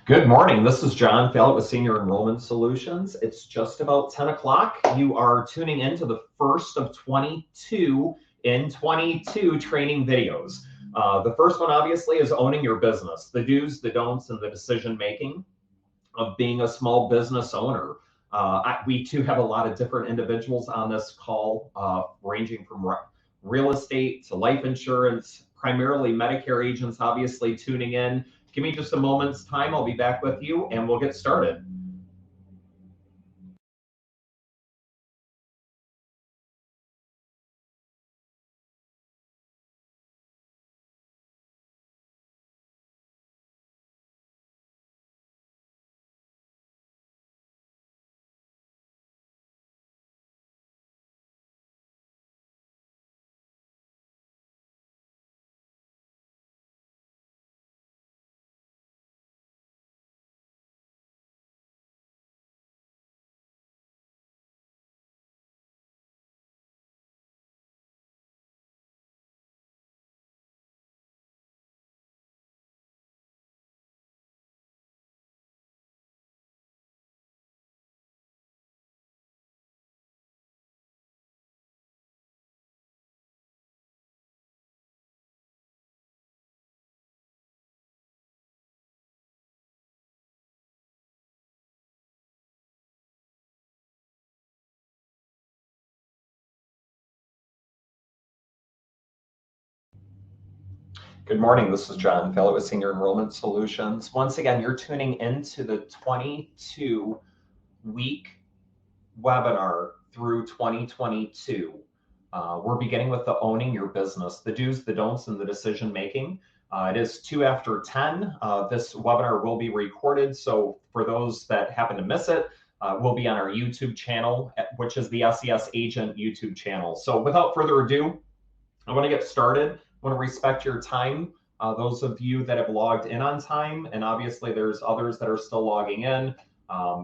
Good morning. This is John Fallett with Senior Enrollment Solutions. It's just about 10 o'clock. You are tuning into the first of 22 in 22 training videos. The first one, obviously, is owning your business, the do's, the don'ts, and the decision making of being a small business owner. We too have a lot of different individuals on this call, ranging from real estate to life insurance, primarily Medicare agents, obviously tuning in. Give me just a moment's time. I'll be back with you and we'll get started. Good morning. This is John Fallett with Senior Enrollment Solutions. Once again, you're tuning into the 22-week webinar through 2022. We're beginning with the owning your business, the do's, the don'ts, and the decision making. It is 2 after 10. This webinar will be recorded, so for those that happen to miss it, we'll be on our YouTube channel, which is the SES Agent YouTube channel. So without further ado, I want to get started. I want to respect your time. Those of you that have logged in on time, and obviously there's others that are still logging in.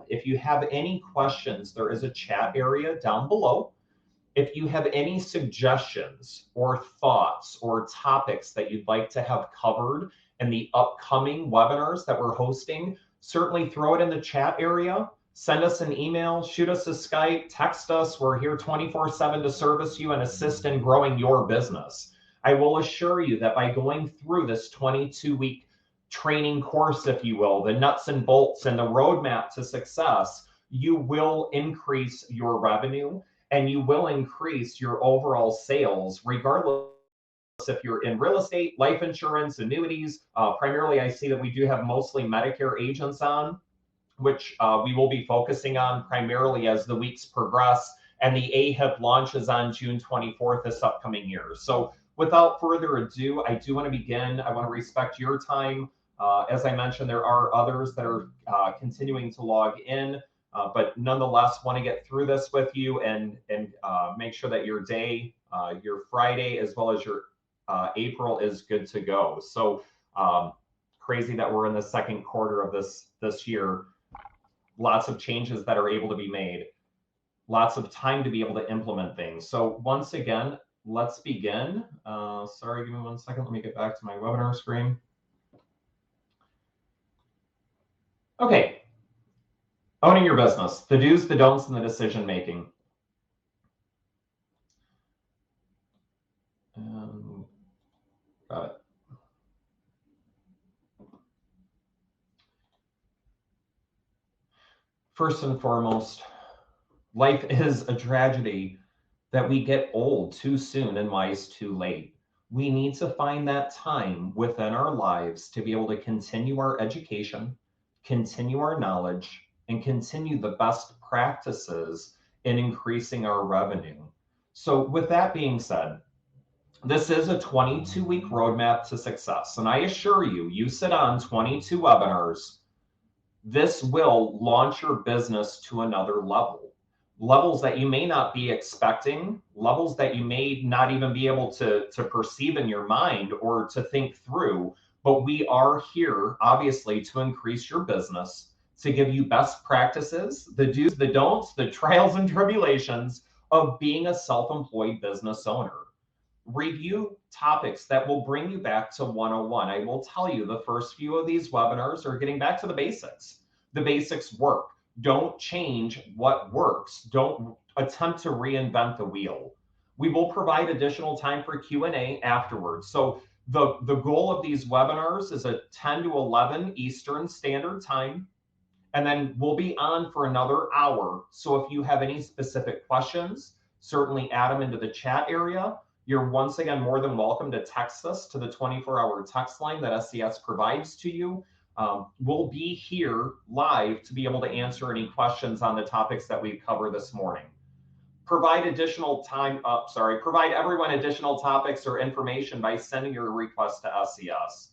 If you have any questions, there is a chat area down below. If you have any suggestions or thoughts or topics that you'd like to have covered in the upcoming webinars that we're hosting, certainly throw it in the chat area. Send us an email, shoot us a Skype, text us. We're here 24/7 to service you and assist in growing your business. I will assure you that by going through this 22-week training course, if you will, the nuts and bolts and the roadmap to success, you will increase your revenue and you will increase your overall sales, regardless if you're in real estate, life insurance, annuities. Primarily, I see that we do have mostly Medicare agents on, which we will be focusing on primarily as the weeks progress, and the AHIP launches on June 24th this upcoming year. So without further ado, I do want to begin. I want to respect your time. As I mentioned, there are others that are continuing to log in, but nonetheless want to get through this with you and make sure that your day, your Friday, as well as your April is good to go. So crazy that we're in the second quarter of this year. Lots of changes that are able to be made, lots of time to be able to implement things. So once again, let's begin. Sorry, give me 1 second. Let me get back to my webinar screen. Okay. Owning your business, the do's, the don'ts, and the decision making. Got it. First and foremost, life is a tragedy that we get old too soon and wise too late. We need to find that time within our lives to be able to continue our education, continue our knowledge, and continue the best practices in increasing our revenue. So with that being said, this is a 22-week roadmap to success. And I assure you, you sit on 22 webinars, this will launch your business to another level. Levels that you may not be expecting, levels that you may not even be able to perceive in your mind or to think through. But we are here, obviously, to increase your business, to give you best practices, the do's, the don'ts, the trials and tribulations of being a self-employed business owner. review topics that will bring you back to 101. I will tell you the first few of these webinars are getting back to the basics. The basics work. Don't change what works. Don't attempt to reinvent the wheel. We will provide additional time for Q&A afterwards. So the goal of these webinars is at 10 to 11 Eastern Standard Time, and then we'll be on for another hour. So if you have any specific questions, certainly add them into the chat area. You're once again more than welcome to text us to the 24-hour text line that SCS provides to you. We'll be here live to be able to answer any questions on the topics that we cover this morning. Provide everyone additional topics or information by sending your request to SCS.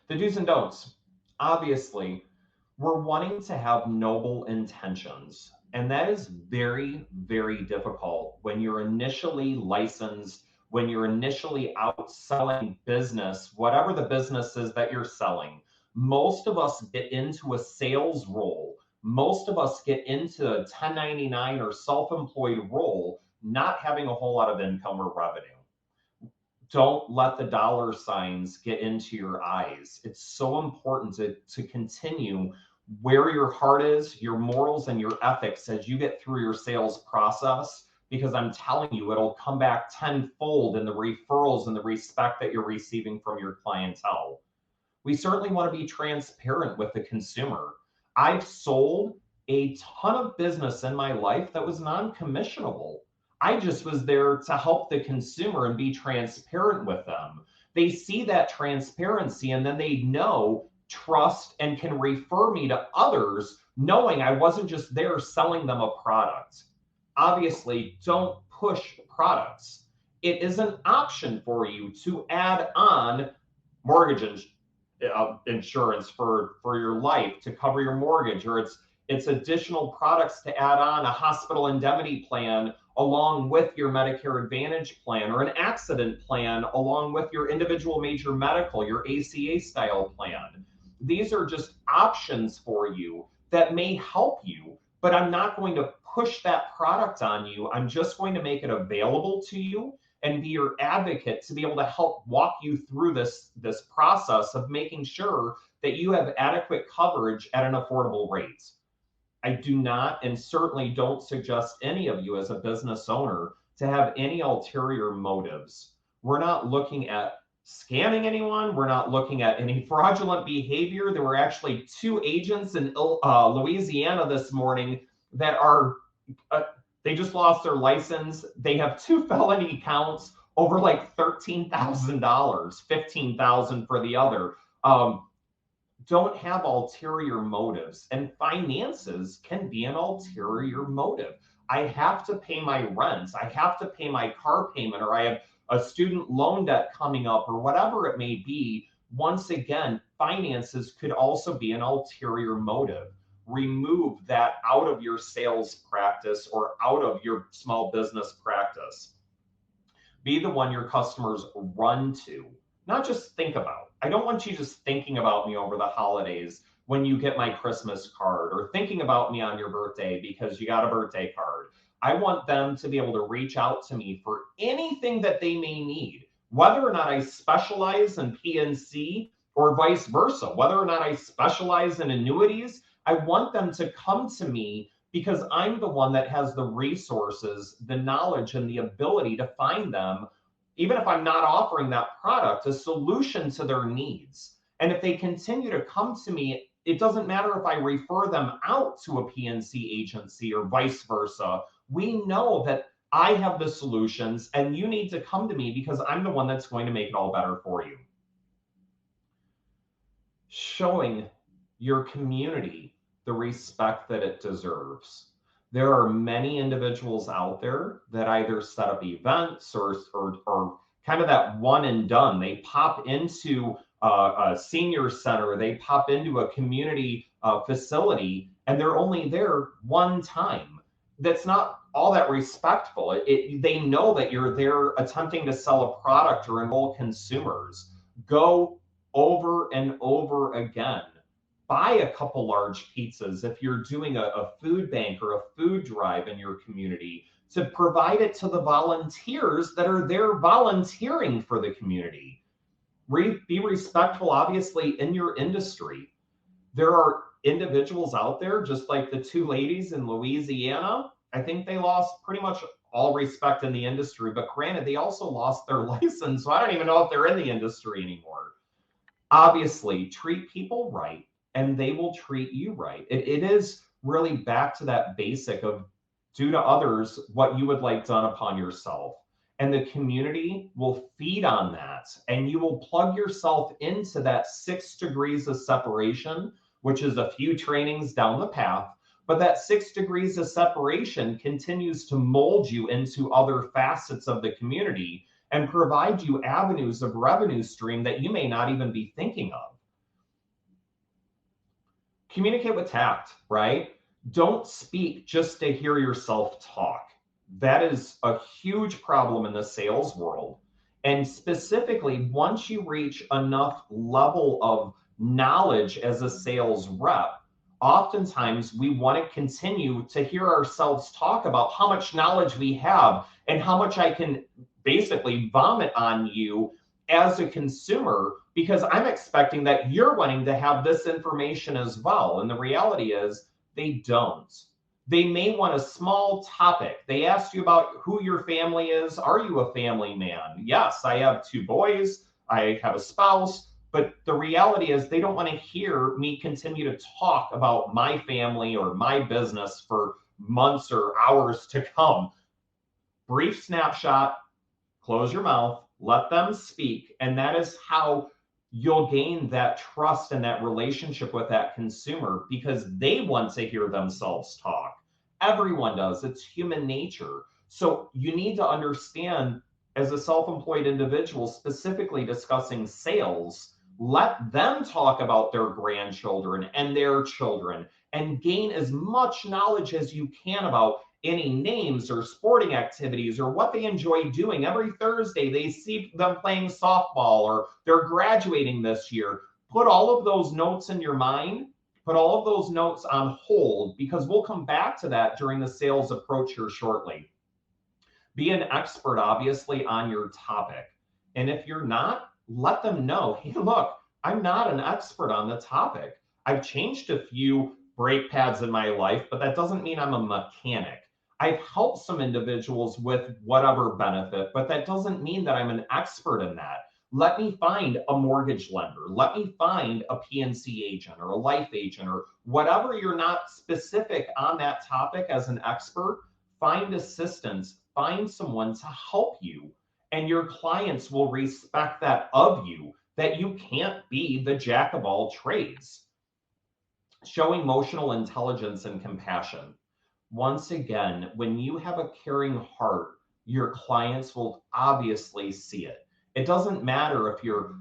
The do's and don'ts. Obviously, we're wanting to have noble intentions, and that is very, very difficult when you're initially licensed, when you're initially out selling business, whatever the business is that you're selling. Most of us get into a sales role. Most of us get into a 1099 or self-employed role, not having a whole lot of income or revenue. Don't let the dollar signs get into your eyes. It's so important to continue where your heart is, your morals, and your ethics as you get through your sales process, because I'm telling you, it'll come back tenfold in the referrals and the respect that you're receiving from your clientele. We certainly want to be transparent with the consumer. I've sold a ton of business in my life that was non-commissionable. I just was there to help the consumer and be transparent with them. They see that transparency and then they know, trust, and can refer me to others, knowing I wasn't just there selling them a product. Obviously, don't push products. It is an option for you to add on mortgage insurance for your life to cover your mortgage, or it's additional products to add on, a hospital indemnity plan along with your Medicare Advantage plan, or an accident plan along with your individual major medical, your ACA style plan. These are just options for you that may help you, but I'm not going to push that product on you. I'm just going to make it available to you and be your advocate to be able to help walk you through this process of making sure that you have adequate coverage at an affordable rate. I do not, and certainly don't suggest any of you as a business owner to have any ulterior motives. We're not looking at scamming anyone. We're not looking at any fraudulent behavior. There were actually 2 agents in Louisiana this morning that are, they just lost their license. They have 2 felony counts over like $13,000, $15,000 for the other. Don't have ulterior motives, and finances can be an ulterior motive. I have to pay my rent, I have to pay my car payment, or I have a student loan debt coming up, or whatever it may be. Once again, finances could also be an ulterior motive. Remove that out of your sales practice or out of your small business practice. Be the one your customers run to, not just think about. I don't want you just thinking about me over the holidays when you get my Christmas card, or thinking about me on your birthday because you got a birthday card. I want them to be able to reach out to me for anything that they may need, whether or not I specialize in PNC or vice versa, whether or not I specialize in annuities. I want them to come to me because I'm the one that has the resources, the knowledge, and the ability to find them, even if I'm not offering that product, a solution to their needs. And if they continue to come to me, it doesn't matter if I refer them out to a PNC agency or vice versa. We know that I have the solutions and you need to come to me because I'm the one that's going to make it all better for you. Showing your community the respect that it deserves. There are many individuals out there that either set up events or kind of that one and done. They pop into a senior center, they pop into a community facility, and they're only there one time. That's not all that respectful. They know that you're there attempting to sell a product or enroll consumers. Go over and over again. Buy a couple large pizzas if you're doing a food bank or a food drive in your community. to provide it to the volunteers that are there volunteering for the community. Be respectful, obviously, in your industry. There are individuals out there, just like the two ladies in Louisiana. I think they lost pretty much all respect in the industry, but granted, they also lost their license. So I don't even know if they're in the industry anymore. Obviously, treat people right and they will treat you right. It is really back to that basic of do to others what you would like done upon yourself. And the community will feed on that. And you will plug yourself into that 6 degrees of separation, which is a few trainings down the path. But that 6 degrees of separation continues to mold you into other facets of the community and provide you avenues of revenue stream that you may not even be thinking of. Communicate with tact, right? Don't speak just to hear yourself talk. That is a huge problem in the sales world. And specifically, once you reach enough level of knowledge as a sales rep, oftentimes we want to continue to hear ourselves talk about how much knowledge we have and how much I can basically vomit on you as a consumer, because I'm expecting that you're wanting to have this information as well. And the reality is they don't. They may want a small topic. They ask you about who your family is. Are you a family man? Yes, I have 2 boys. I have a spouse. But the reality is they don't want to hear me continue to talk about my family or my business for months or hours to come. Brief snapshot, close your mouth, let them speak. And that is how you'll gain that trust and that relationship with that consumer, because they want to hear themselves talk. Everyone does. It's human nature. So you need to understand, as a self-employed individual, specifically discussing sales, let them talk about their grandchildren and their children and gain as much knowledge as you can about any names or sporting activities or what they enjoy doing. Every Thursday, they see them playing softball or they're graduating this year. Put all of those notes in your mind, put all of those notes on hold, because we'll come back to that during the sales approach here shortly. Be an expert, obviously, on your topic. And if you're not, let them know, hey, look, I'm not an expert on the topic. I've changed a few brake pads in my life, but that doesn't mean I'm a mechanic. I've helped some individuals with whatever benefit, but that doesn't mean that I'm an expert in that. Let me find a mortgage lender. Let me find a PNC agent or a life agent or whatever. You're not specific on that topic as an expert. Find assistance, find someone to help you, and your clients will respect that of you, that you can't be the jack of all trades. Show emotional intelligence and compassion. Once again, when you have a caring heart, your clients will obviously see it. It doesn't matter if you're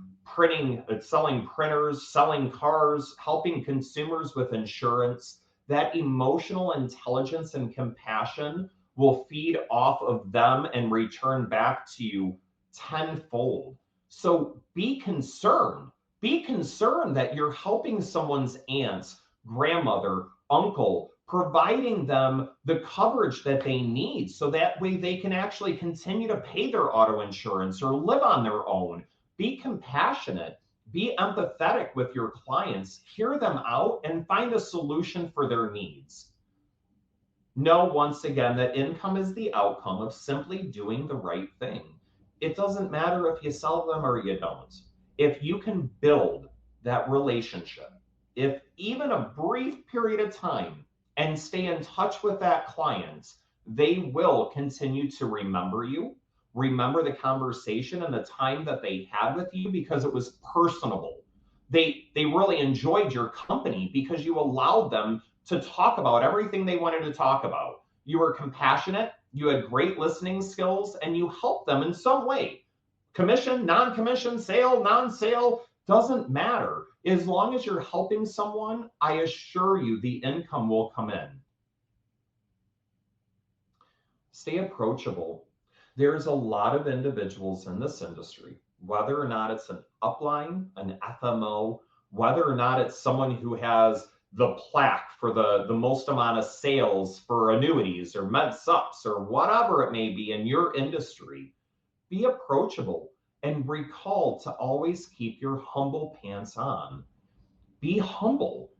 selling printers, selling cars, helping consumers with insurance. That emotional intelligence and compassion will feed off of them and return back to you tenfold. So be concerned. Be concerned that you're helping someone's aunt, grandmother, uncle, providing them the coverage that they need, so that way they can actually continue to pay their auto insurance or live on their own. Be compassionate, be empathetic with your clients, hear them out, and find a solution for their needs. Know, once again, that income is the outcome of simply doing the right thing. It doesn't matter if you sell them or you don't. If you can build that relationship, if even a brief period of time, and stay in touch with that client, they will continue to remember you, remember the conversation and the time that they had with you, because it was personable. They really enjoyed your company because you allowed them to talk about everything they wanted to talk about. You were compassionate, you had great listening skills, and you helped them in some way. Commission, non-commission, sale, non-sale, doesn't matter. As long as you're helping someone, I assure you the income will come in. Stay approachable. There's a lot of individuals in this industry, whether or not it's an upline, an FMO, whether or not it's someone who has the plaque for the most amount of sales for annuities or med sups or whatever it may be in your industry. Be approachable and recall to always keep your humble pants on. Be humble.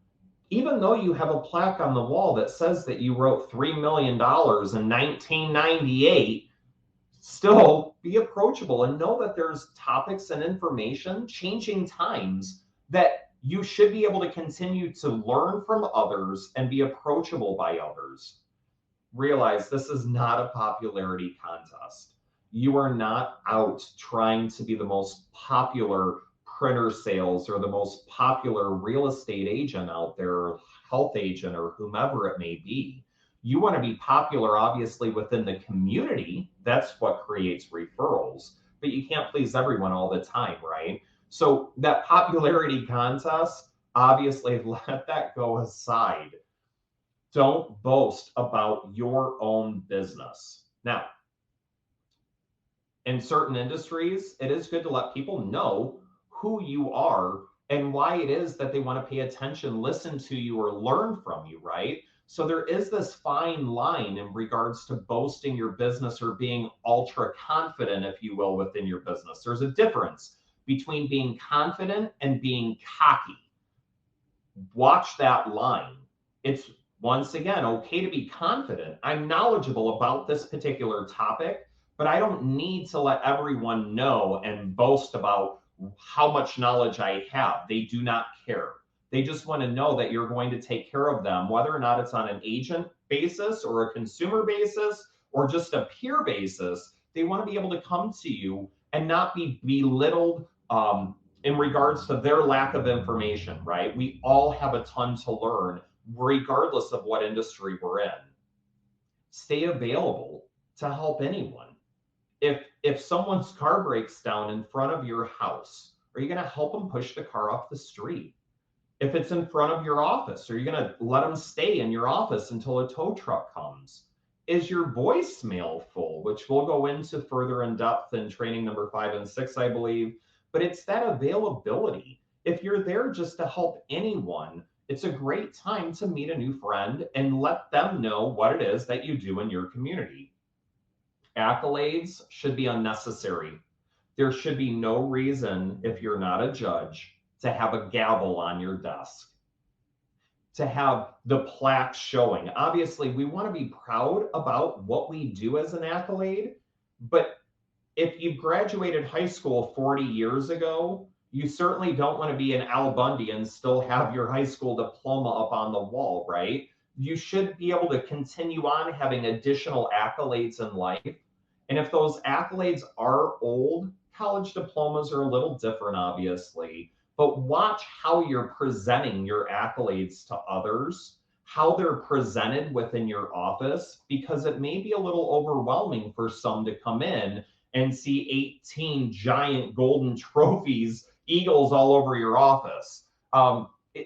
Even though you have a plaque on the wall that says that you wrote $3 million in 1998, still be approachable and know that there's topics and information, changing times, that you should be able to continue to learn from others and be approachable by others. Realize this is not a popularity contest. You are not out trying to be the most popular printer sales or the most popular real estate agent out there, or health agent, or whomever it may be. You want to be popular, obviously, within the community. That's what creates referrals, but you can't please everyone all the time, right? So that popularity contest, obviously, let that go aside. Don't boast about your own business. Now, in certain industries, it is good to let people know who you are and why it is that they want to pay attention, listen to you, or learn from you, right? So there is this fine line in regards to boasting your business or being ultra confident, if you will, within your business. There's a difference between being confident and being cocky. Watch that line. It's, once again, okay to be confident. I'm knowledgeable about this particular topic, but I don't need to let everyone know and boast about how much knowledge I have. They do not care. They just want to know that you're going to take care of them, whether or not it's on an agent basis or a consumer basis or just a peer basis. They want to be able to come to you and not be belittled in regards to their lack of information, right? We all have a ton to learn, regardless of what industry we're in. Stay available to help anyone. If someone's car breaks down in front of your house, are you going to help them push the car off the street? If it's in front of your office, are you going to let them stay in your office until a tow truck comes? Is your voicemail full, which we'll go into further in depth in training number 5 and 6, I believe. But it's that availability. If you're there just to help anyone, it's a great time to meet a new friend and let them know what it is that you do in your community. Accolades should be unnecessary. There should be no reason, if you're not a judge, to have a gavel on your desk, to have the plaque showing. Obviously, we want to be proud about what we do as an accolade, but if you graduated high school 40 years ago, you certainly don't want to be an Al Bundy and still have your high school diploma up on the wall, right? You should be able to continue on having additional accolades in life. And if those accolades are old, college diplomas are a little different, obviously, but watch how you're presenting your accolades to others, how they're presented within your office, because it may be a little overwhelming for some to come in and see 18 giant golden trophies, eagles all over your office.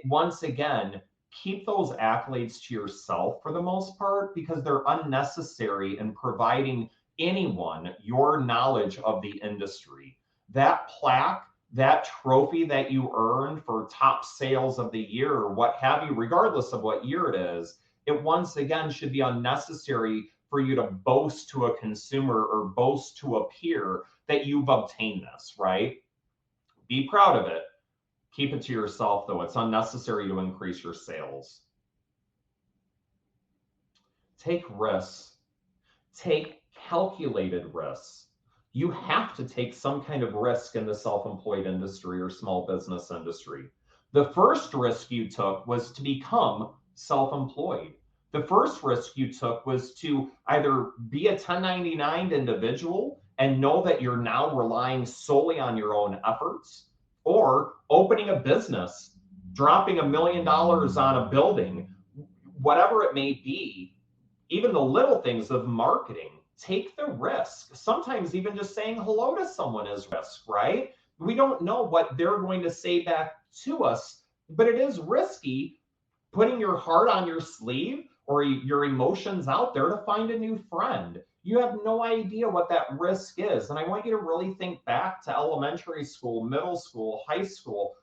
Once again, keep those accolades to yourself for the most part, because they're unnecessary in providing anyone your knowledge of the industry. That plaque, that trophy that you earned for top sales of the year or what have you, regardless of what year it is, it once again should be unnecessary for you to boast to a consumer or boast to a peer that you've obtained this, right? Be proud of it. Keep it to yourself, though. It's unnecessary to increase your sales. Take risks. Take calculated risks. You have to take some kind of risk in the self-employed industry or small business industry. The first risk you took was to become self-employed. The first risk you took was to either be a 1099 individual and know that you're now relying solely on your own efforts, or opening a business, dropping $1 million on a building, whatever it may be. Even the little things of marketing, take the risk. Sometimes even just saying hello to someone is risk, right? We don't know what they're going to say back to us, but it is risky putting your heart on your sleeve or your emotions out there to find a new friend. You have no idea what that risk is. And I want you to really think back to elementary school, middle school, high school,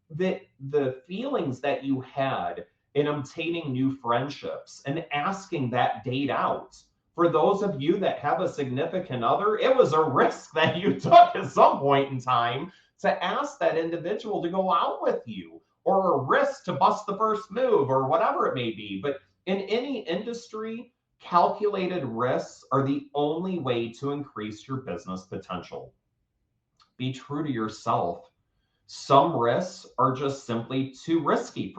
the feelings that you had in obtaining new friendships and asking that date out. For those of you that have a significant other, it was a risk that you took at some point in time to ask that individual to go out with you, or a risk to bust the first move, or whatever it may be. But in any industry, calculated risks are the only way to increase your business potential. Be true to yourself. Some risks are just simply too risky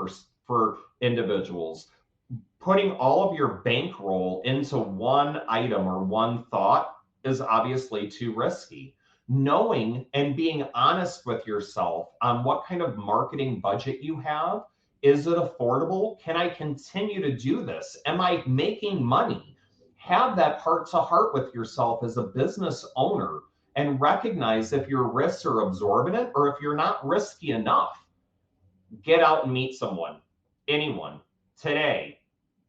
for individuals. Putting all of your bankroll into one item or one thought is obviously too risky. Knowing and being honest with yourself on what kind of marketing budget you have. Is it affordable? Can I continue to do this? Am I making money? Have that heart to heart with yourself as a business owner and recognize if your risks are absorbent or if you're not risky enough. Get out and meet someone, anyone, today.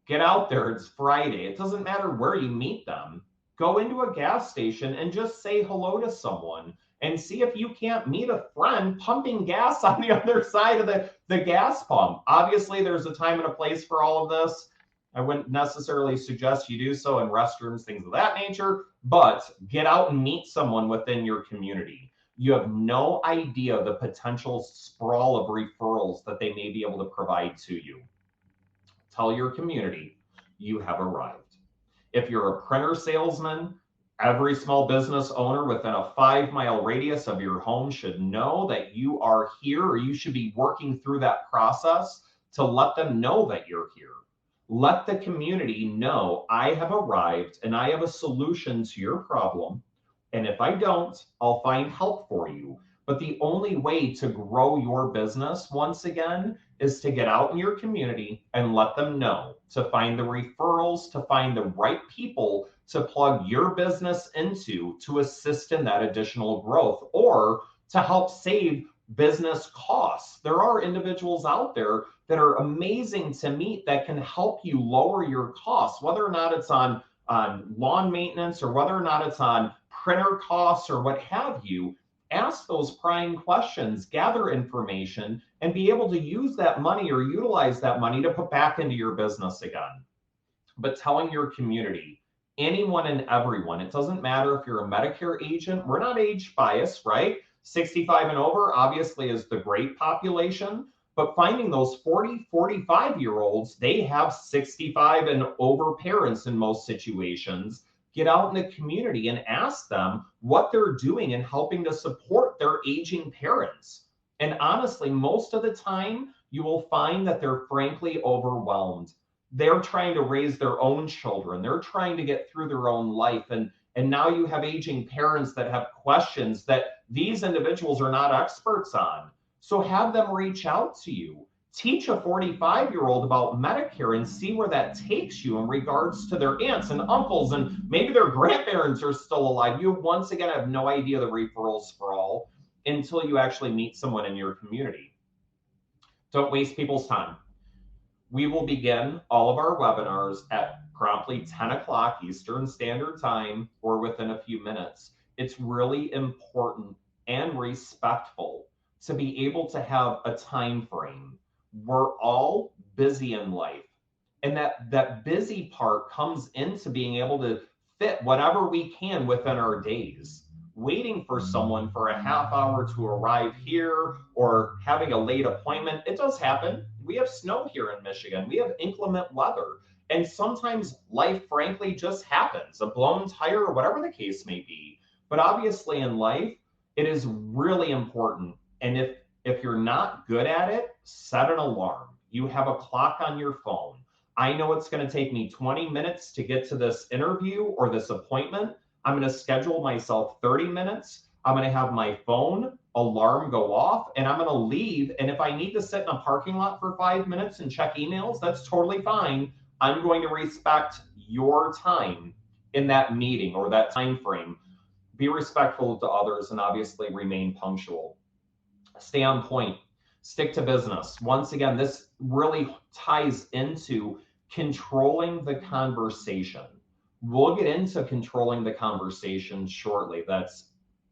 Get out there. It's Friday. It doesn't matter where you meet them. Go into a gas station and just say hello to someone and see if you can't meet a friend pumping gas on the other side of the gas pump. Obviously, there's a time and a place for all of this. I wouldn't necessarily suggest you do so in restrooms, things of that nature, but get out and meet someone within your community. You have no idea the potential sprawl of referrals that they may be able to provide to you. Tell your community you have arrived. If you're a printer salesman, every small business owner within a 5-mile radius of your home should know that you are here, or you should be working through that process to let them know that you're here. Let the community know I have arrived and I have a solution to your problem. And if I don't, I'll find help for you. But the only way to grow your business, once again, is to get out in your community and let them know, to find the referrals, to find the right people to plug your business into to assist in that additional growth, or to help save business costs. There are individuals out there that are amazing to meet that can help you lower your costs, whether or not it's on lawn maintenance or whether or not it's on printer costs or what have you. Ask those prying questions, gather information, and be able to use that money or utilize that money to put back into your business again. But telling your community, anyone and everyone, it doesn't matter if you're a Medicare agent, we're not age biased, right? 65 and over obviously is the great population, but finding those 40, 45-year-olds, they have 65 and over parents in most situations. Get out in the community and ask them what they're doing in helping to support their aging parents. And honestly, most of the time, you will find that they're frankly overwhelmed. They're trying to raise their own children. They're trying to get through their own life. And now you have aging parents that have questions that these individuals are not experts on. So have them reach out to you. Teach a 45-year-old about Medicare and see where that takes you in regards to their aunts and uncles, and maybe their grandparents are still alive. You once again have no idea the referral sprawl until you actually meet someone in your community. Don't waste people's time. We will begin all of our webinars at promptly 10 o'clock Eastern Standard Time or within a few minutes. It's really important and respectful to be able to have a time frame. We're all busy in life, and that busy part comes into being able to fit whatever we can within our days. Waiting for someone for a half hour to arrive here or having a late appointment, it does happen. We have snow here in Michigan. We have inclement weather. And sometimes life, frankly, just happens, a blown tire or whatever the case may be. But obviously in life, it is really important. And if you're not good at it, set an alarm. You have a clock on your phone. I know it's going to take me 20 minutes to get to this interview or this appointment. I'm going to schedule myself 30 minutes. I'm going to have my phone alarm go off, and I'm going to leave. And if I need to sit in a parking lot for 5 minutes and check emails, that's totally fine. I'm going to respect your time in that meeting or that time frame. Be respectful to others and obviously remain punctual. Stay on point. Stick to business. Once again, this really ties into controlling the conversation. We'll get into controlling the conversation shortly. That's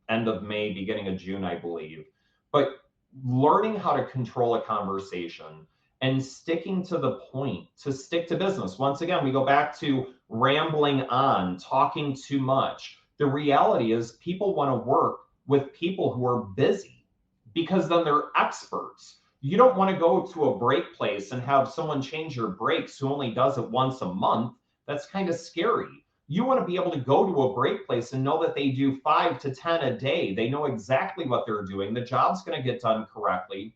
end of May, beginning of June, I believe. But learning how to control a conversation and sticking to the point, to stick to business. Once again, we go back to rambling on, talking too much. The reality is people want to work with people who are busy because then they're experts. You don't want to go to a brake place and have someone change your brakes who only does it once a month. That's kind of scary. You want to be able to go to a brake place and know that they do 5 to 10 a day. They know exactly what they're doing. The job's going to get done correctly.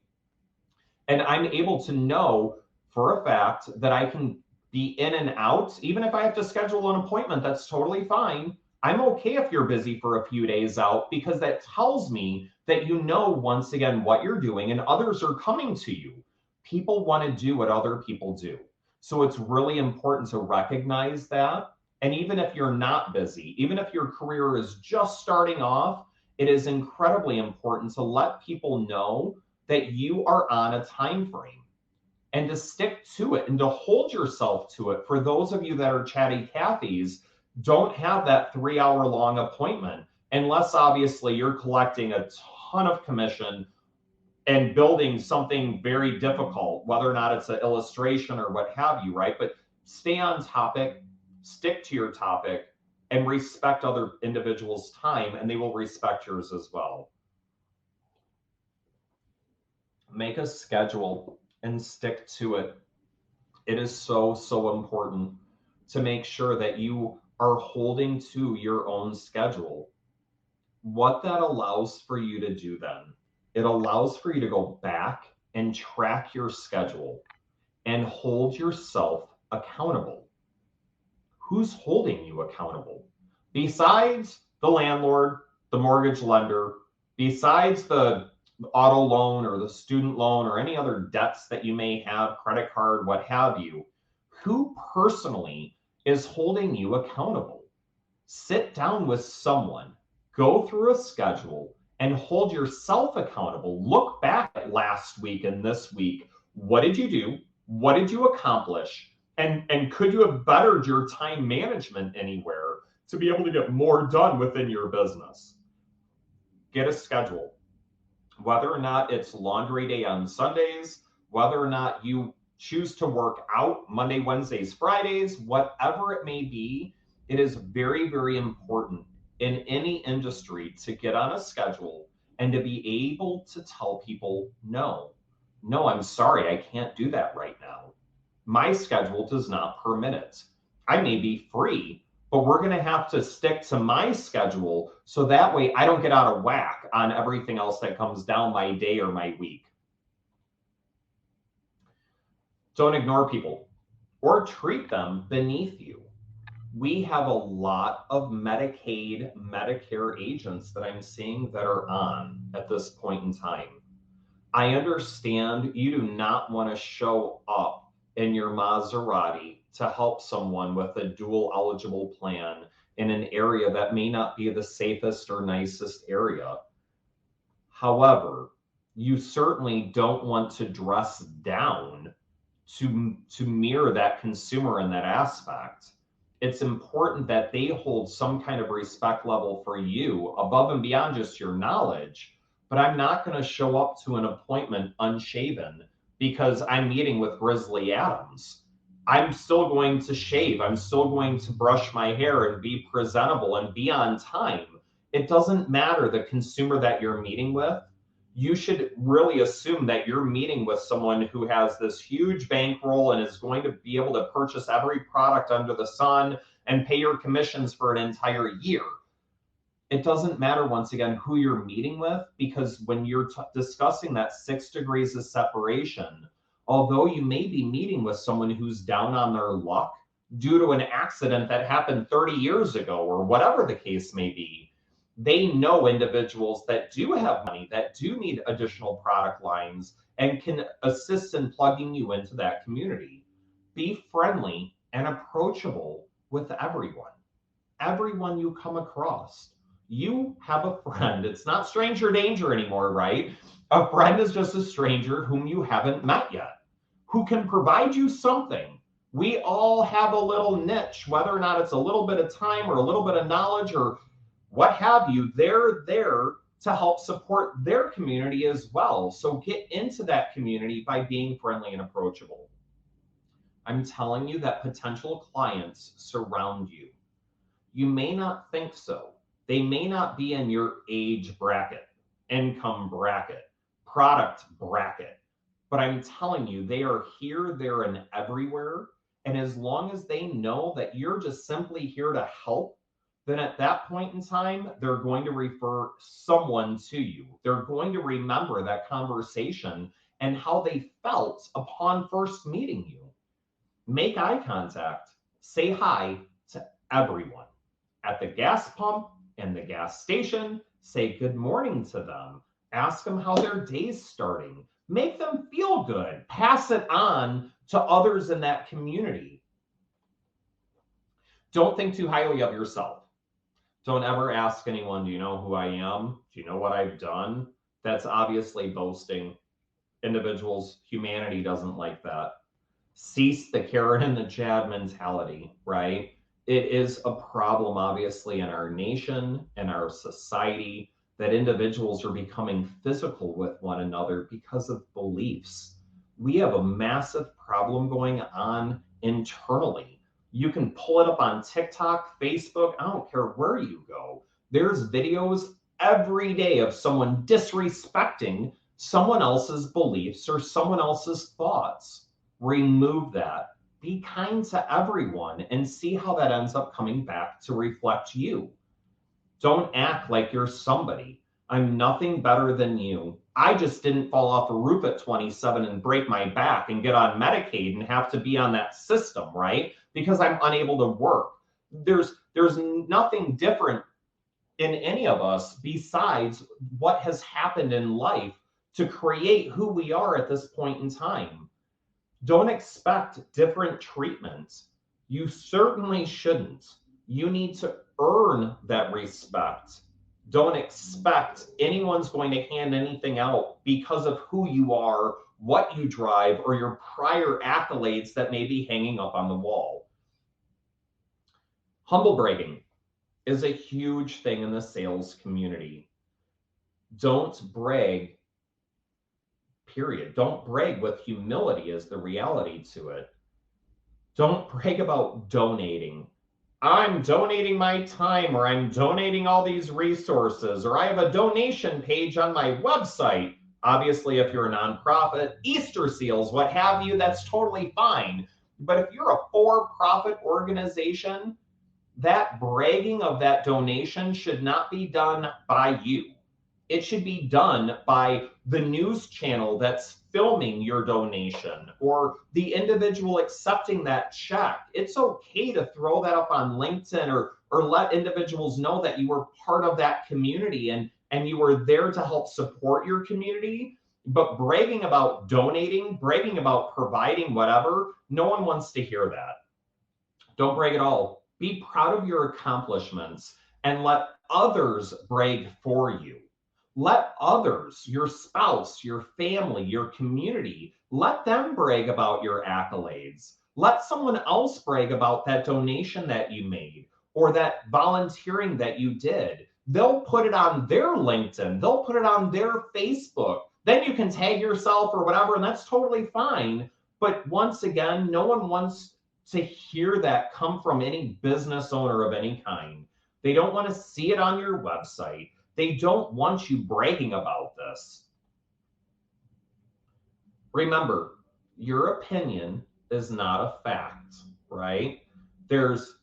And I'm able to know for a fact that I can be in and out. Even if I have to schedule an appointment, that's totally fine. I'm okay if you're busy for a few days out, because that tells me that you know, once again, what you're doing and others are coming to you. People want to do what other people do. So it's really important to recognize that. And even if you're not busy, even if your career is just starting off, it is incredibly important to let people know that you are on a time frame and to stick to it and to hold yourself to it. For those of you that are chatty Cathys, don't have that 3-hour long appointment unless obviously you're collecting a ton of commission and building something very difficult, whether or not it's an illustration or what have you, right? But stay on topic, stick to your topic, and respect other individuals' time, and they will respect yours as well. Make a schedule and stick to it. It is so, so important to make sure that you are holding to your own schedule. What that allows for you to do then, it allows for you to go back and track your schedule and hold yourself accountable. Who's holding you accountable? Besides the landlord, the mortgage lender, besides the auto loan or the student loan or any other debts that you may have, credit card, what have you, who personally is holding you accountable? Sit down with someone, go through a schedule, and hold yourself accountable. Look back at last week and this week. What did you do? What did you accomplish? And could you have bettered your time management anywhere to be able to get more done within your business? Get a schedule. Whether or not it's laundry day on Sundays, whether or not you choose to work out Monday, Wednesdays, Fridays, whatever it may be, it is very, very important in any industry to get on a schedule and to be able to tell people, no, I'm sorry, I can't do that right now. My schedule does not permit it. I may be free, but we're going to have to stick to my schedule so that way I don't get out of whack on everything else that comes down my day or my week. Don't ignore people or treat them beneath you. We have a lot of Medicaid, Medicare agents that I'm seeing that are on at this point in time. I understand you do not want to show up in your Maserati to help someone with a dual eligible plan in an area that may not be the safest or nicest area. However, you certainly don't want to dress down to mirror that consumer in that aspect. It's important that they hold some kind of respect level for you above and beyond just your knowledge. But I'm not going to show up to an appointment unshaven because I'm meeting with Grizzly Adams. I'm still going to shave. I'm still going to brush my hair and be presentable and be on time. It doesn't matter the consumer that you're meeting with. You should really assume that you're meeting with someone who has this huge bankroll and is going to be able to purchase every product under the sun and pay your commissions for an entire year. It doesn't matter, once again, who you're meeting with, because when you're discussing that 6 degrees of separation, although you may be meeting with someone who's down on their luck due to an accident that happened 30 years ago or whatever the case may be, they know individuals that do have money, that do need additional product lines, and can assist in plugging you into that community. Be friendly and approachable with everyone. Everyone you come across. You have a friend. It's not stranger danger anymore, right? A friend is just a stranger whom you haven't met yet, who can provide you something. We all have a little niche, whether or not it's a little bit of time or a little bit of knowledge or what have you. They're there to help support their community as well. So get into that community by being friendly and approachable. I'm telling you that potential clients surround you. You may not think so. They may not be in your age bracket, income bracket, product bracket, but I'm telling you, they are here, there, and everywhere. And as long as they know that you're just simply here to help, then at that point in time, they're going to refer someone to you. They're going to remember that conversation and how they felt upon first meeting you. Make eye contact, say hi to everyone. At the gas pump and the gas station, say good morning to them. Ask them how their day's starting. Make them feel good. Pass it on to others in that community. Don't think too highly of yourself. Don't ever ask anyone, do you know who I am? Do you know what I've done? That's obviously boasting. Individuals, humanity doesn't like that. Cease the Karen and the Chad mentality, right? It is a problem, obviously, in our nation and our society that individuals are becoming physical with one another because of beliefs. We have a massive problem going on internally. You can pull it up on TikTok, Facebook, I don't care where you go. There's videos every day of someone disrespecting someone else's beliefs or someone else's thoughts. Remove that. Be kind to everyone and see how that ends up coming back to reflect you. Don't act like you're somebody. I'm nothing better than you. I just didn't fall off a roof at 27 and break my back and get on Medicaid and have to be on that system, right? Because I'm unable to work. There's nothing different in any of us besides what has happened in life to create who we are at this point in time. Don't expect different treatment. You certainly shouldn't. You need to earn that respect. Don't expect anyone's going to hand anything out because of who you are, what you drive, or your prior accolades that may be hanging up on the wall. Humble bragging is a huge thing in the sales community. Don't brag, period. Don't brag with humility is the reality to it. Don't brag about donating. I'm donating my time, or I'm donating all these resources, or I have a donation page on my website. Obviously, if you're a nonprofit, Easter seals, what have you, that's totally fine. But if you're a for-profit organization, that bragging of that donation should not be done by you. It should be done by the news channel that's filming your donation or the individual accepting that check. It's okay to throw that up on LinkedIn or let individuals know that you were part of that community and you were there to help support your community. But bragging about donating, bragging about providing whatever, no one wants to hear that. Don't brag at all. Be proud of your accomplishments and let others brag for you. Let others, your spouse, your family, your community, let them brag about your accolades. Let someone else brag about that donation that you made or that volunteering that you did. They'll put it on their LinkedIn. They'll put it on their Facebook. Then you can tag yourself or whatever, and that's totally fine. But once again, no one wants to hear that come from any business owner of any kind. They don't want to see it on your website. They don't want you bragging about this. Remember, your opinion is not a fact, right? There's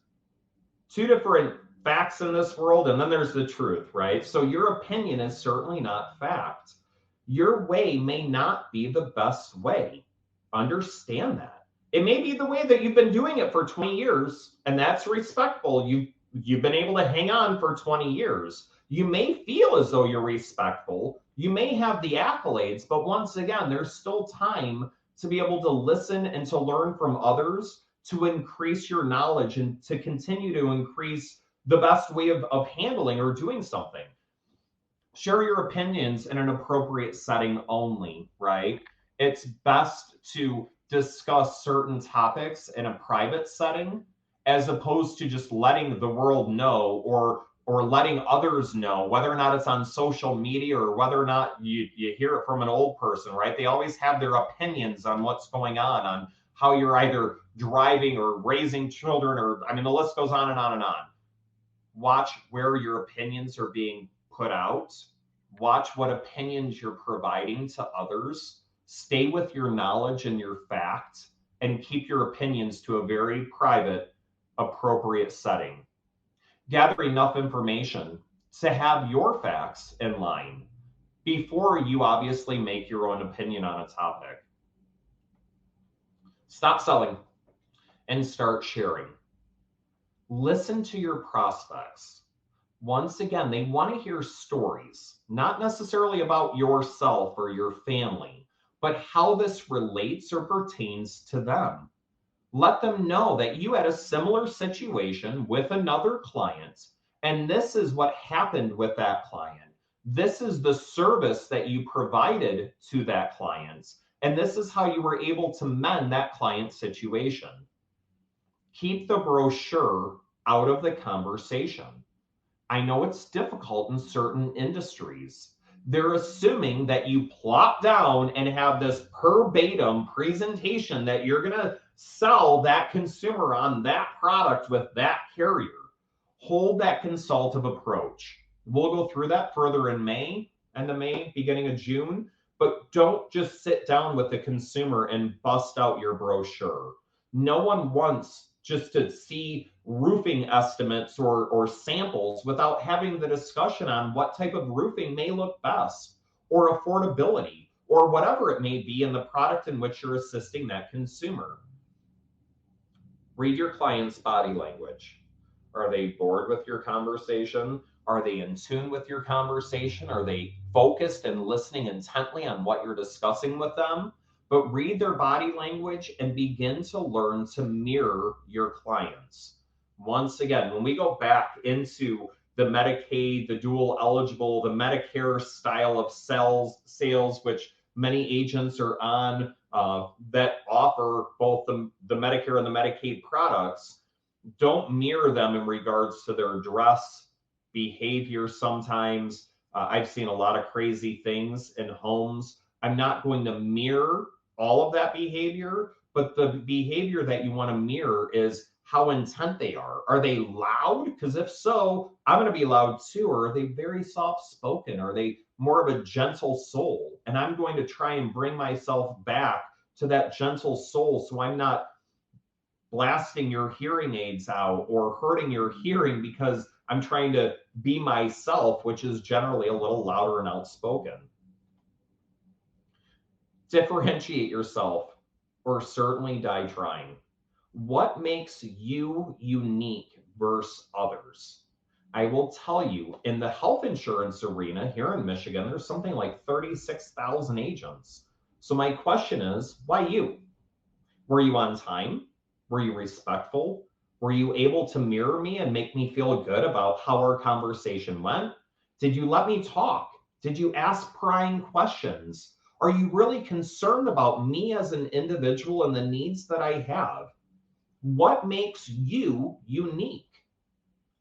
two different facts in this world, and then there's the truth, right? So your opinion is certainly not fact. Your way may not be the best way. Understand that. It may be the way that you've been doing it for 20 years, and that's respectful. You've been able to hang on for 20 years. You may feel as though you're respectful. You may have the accolades, but once again, there's still time to be able to listen and to learn from others, to increase your knowledge and to continue to increase the best way of handling or doing something. Share your opinions in an appropriate setting only, right? It's best to discuss certain topics in a private setting as opposed to just letting the world know or or letting others know, whether or not it's on social media or whether or not you hear it from an old person, right? They always have their opinions on what's going on how you're either driving or raising children, or I mean, the list goes on and on and on. Watch where your opinions are being put out. Watch what opinions you're providing to others. Stay with your knowledge and your fact, and keep your opinions to a very private, appropriate setting. Gather enough information to have your facts in line before you obviously make your own opinion on a topic. Stop selling and start sharing. Listen to your prospects. Once again, they want to hear stories, not necessarily about yourself or your family, but how this relates or pertains to them. Let them know that you had a similar situation with another client, and this is what happened with that client. This is the service that you provided to that client, and this is how you were able to mend that client's situation. Keep the brochure out of the conversation. I know it's difficult in certain industries. They're assuming that you plop down and have this verbatim presentation that you're going to sell that consumer on that product with that carrier. Hold that consultative approach. We'll go through that further in May, end of May, beginning of June, but don't just sit down with the consumer and bust out your brochure. No one wants just to see roofing estimates or samples without having the discussion on what type of roofing may look best, or affordability, or whatever it may be in the product in which you're assisting that consumer. Read your client's body language. Are they bored with your conversation? Are they in tune with your conversation? Are they focused and listening intently on what you're discussing with them? But read their body language and begin to learn to mirror your clients. Once again, when we go back into the Medicaid, the dual eligible, the Medicare style of sales, which many agents are on that offer both the Medicare and the Medicaid products, don't mirror them in regards to their dress, behavior. Sometimes I've seen a lot of crazy things in homes. I'm not going to mirror all of that behavior, but the behavior that you want to mirror is how intent they are. Are they loud? Because if so, I'm going to be loud too. Or are they very soft spoken? Are they more of a gentle soul? And I'm going to try and bring myself back to that gentle soul, so I'm not blasting your hearing aids out or hurting your hearing because I'm trying to be myself, which is generally a little louder and outspoken. Differentiate yourself, or certainly die trying. What makes you unique versus others? I will tell you, in the health insurance arena here in Michigan, there's something like 36,000 agents. So my question is, why you? Were you on time? Were you respectful? Were you able to mirror me and make me feel good about how our conversation went? Did you let me talk? Did you ask prying questions? Are you really concerned about me as an individual and the needs that I have? What makes you unique?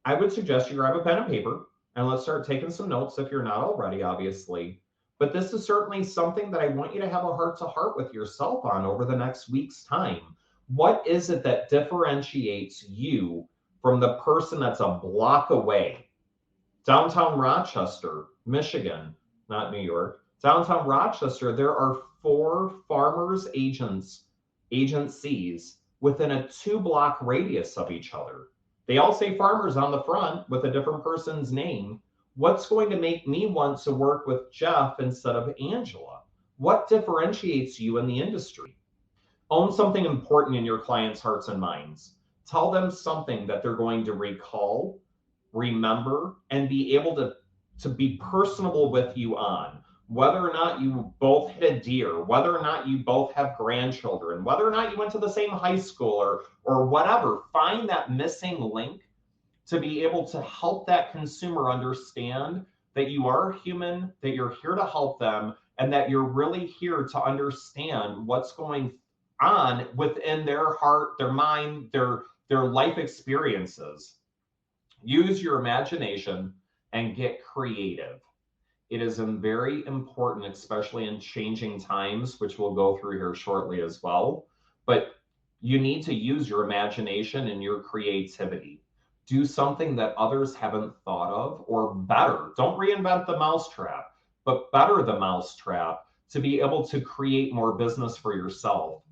I would suggest you grab a pen and paper and let's start taking some notes if you're not already, obviously. But this is certainly something that I want you to have a heart-to-heart with yourself on over the next week's time. What is it that differentiates you from the person that's a block away? Downtown Rochester, Michigan, not New York. Downtown Rochester, there are 4 farmers agencies within a 2-block radius of each other. They all say farmers on the front with a different person's name. What's going to make me want to work with Jeff instead of Angela? What differentiates you in the industry? Own something important in your clients' hearts and minds. Tell them something that they're going to recall, remember, and be able to be personable with you on. Whether or not you both hit a deer, whether or not you both have grandchildren, whether or not you went to the same high school or whatever, find that missing link to be able to help that consumer understand that you are human, that you're here to help them, and that you're really here to understand what's going on within their heart, their mind, their life experiences. use your imagination and get creative. It is very important, especially in changing times, which we'll go through here shortly as well. But you need to use your imagination and your creativity. Do something that others haven't thought of, or better. Don't reinvent the mousetrap, but better the mousetrap to be able to create more business for yourself.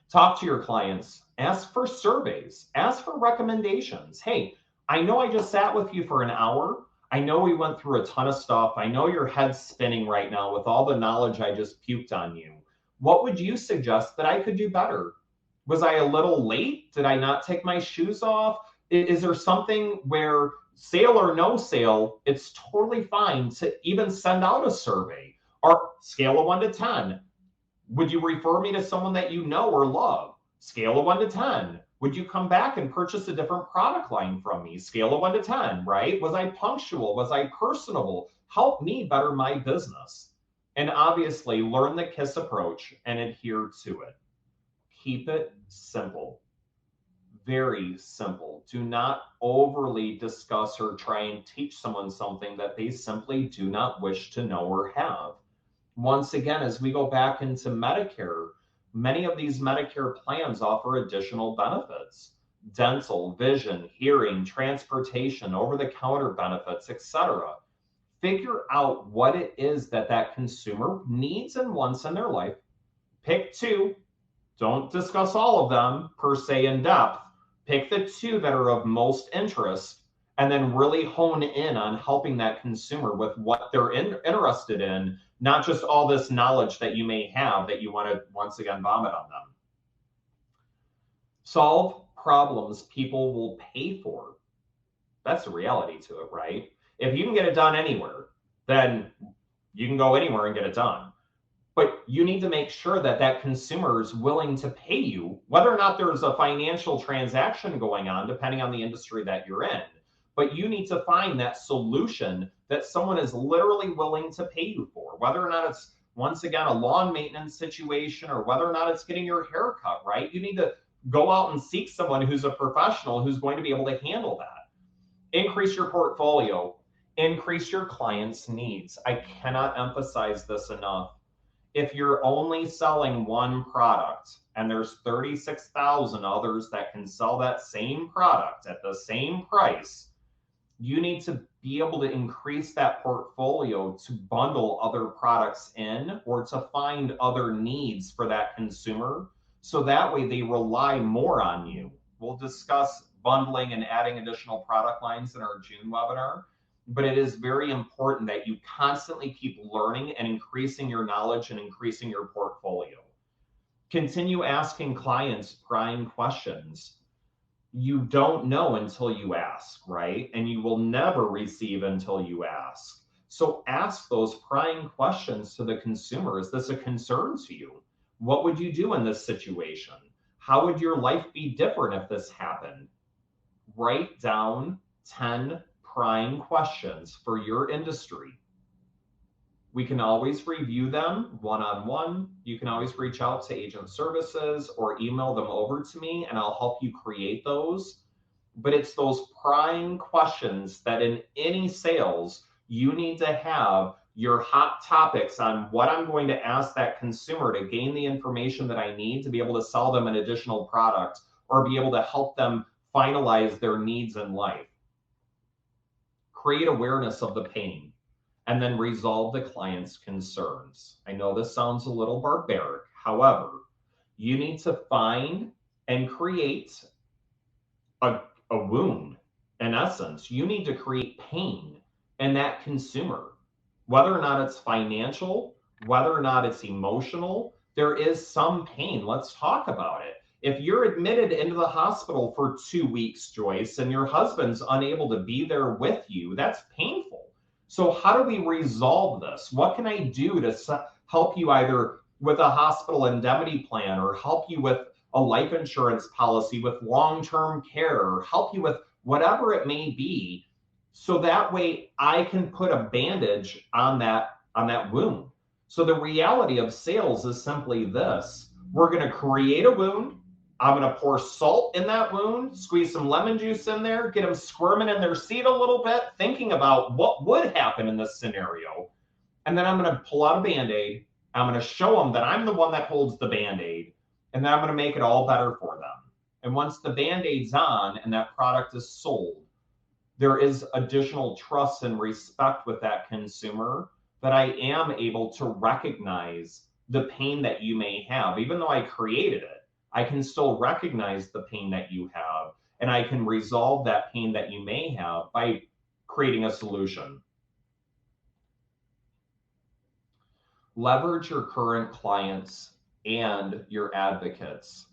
Talk to your clients, ask for surveys, ask for recommendations. Hey, I know I just sat with you for an hour. I know we went through a ton of stuff. I know your head's spinning right now with all the knowledge I just puked on you. What would you suggest that I could do better? Was I a little late? Did I not take my shoes off? Is there something where, sale or no sale, it's totally fine to even send out a survey? Or scale of 1 to 10. Would you refer me to someone that you know or love? Scale of 1 to 10. Would you come back and purchase a different product line from me? Scale of 1 to 10, right? Was I punctual? Was I personable? Help me better my business. And obviously, learn the KISS approach and adhere to it. Keep it simple. Very simple. Do not overly discuss or try and teach someone something that they simply do not wish to know or have. Once again, as we go back into Medicare, many of these Medicare plans offer additional benefits: dental, vision, hearing, transportation, over-the-counter benefits, etc. Figure out what it is that that consumer needs and wants in their life. Pick 2. Don't discuss all of them per se in depth. Pick the 2 that are of most interest, and then really hone in on helping that consumer with what they're interested in, not just all this knowledge that you may have that you want to, once again, vomit on them. Solve problems people will pay for. That's the reality to it, right? If you can get it done anywhere, then you can go anywhere and get it done. But you need to make sure that that consumer is willing to pay you, whether or not there's a financial transaction going on, depending on the industry that you're in. But you need to find that solution that someone is literally willing to pay you for, whether or not it's, once again, a lawn maintenance situation, or whether or not it's getting your hair cut, right? You need to go out and seek someone who's a professional who's going to be able to handle that. Increase your portfolio, increase your clients' needs. I cannot emphasize this enough. If you're only selling one product and there's 36,000 others that can sell that same product at the same price, you need to be able to increase that portfolio to bundle other products in, or to find other needs for that consumer, so that way they rely more on you. We'll discuss bundling and adding additional product lines in our June webinar. But it is very important that you constantly keep learning and increasing your knowledge and increasing your portfolio. Continue asking clients prying questions. You don't know until you ask, right? And you will never receive until you ask. So ask those prying questions to the consumer. Is this a concern to you? What would you do in this situation? How would your life be different if this happened? Write down 10 prying questions for your industry. We can always review them one-on-one. You can always reach out to agent services or email them over to me, and I'll help you create those. But it's those prying questions that in any sales, you need to have your hot topics on what I'm going to ask that consumer to gain the information that I need to be able to sell them an additional product, or be able to help them finalize their needs in life. Create awareness of the pain, and then resolve the client's concerns. I know this sounds a little barbaric. However, you need to find and create a wound. In essence, you need to create pain in that consumer, whether or not it's financial, whether or not it's emotional. There is some pain. Let's talk about it. If you're admitted into the hospital for 2 weeks, Joyce, and your husband's unable to be there with you, that's painful. So how do we resolve this? What can I do to help you, either with a hospital indemnity plan, or help you with a life insurance policy, with long-term care, or help you with whatever it may be, so that way I can put a bandage on that wound. So the reality of sales is simply this: we're going to create a wound, I'm going to pour salt in that wound, squeeze some lemon juice in there, get them squirming in their seat a little bit, thinking about what would happen in this scenario. And then I'm going to pull out a Band-Aid. I'm going to show them that I'm the one that holds the Band-Aid. And then I'm going to make it all better for them. And once the Band-Aid's on and that product is sold, there is additional trust and respect with that consumer that I am able to recognize the pain that you may have. Even though I created it, I can still recognize the pain that you have, and I can resolve that pain that you may have by creating a solution. Leverage your current clients and your advocates.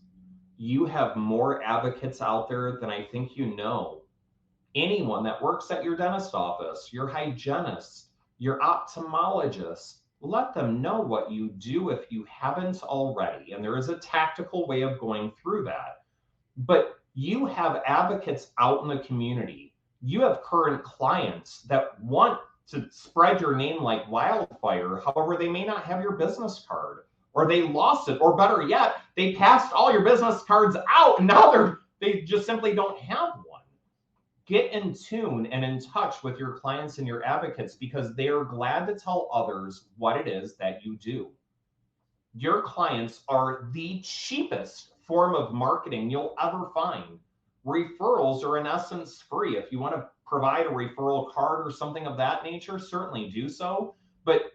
You have more advocates out there than I think you know. Anyone that works at your dentist office, your hygienist, your ophthalmologist, let them know what you do if you haven't already. And there is a tactical way of going through that. But you have advocates out in the community. You have current clients that want to spread your name like wildfire. However, they may not have your business card, or they lost it, or better yet, they passed all your business cards out and now they just simply don't have one. Get in tune and in touch with your clients and your advocates, because they are glad to tell others what it is that you do. Your clients are the cheapest form of marketing you'll ever find. Referrals are in essence free. If you want to provide a referral card or something of that nature, certainly do so. But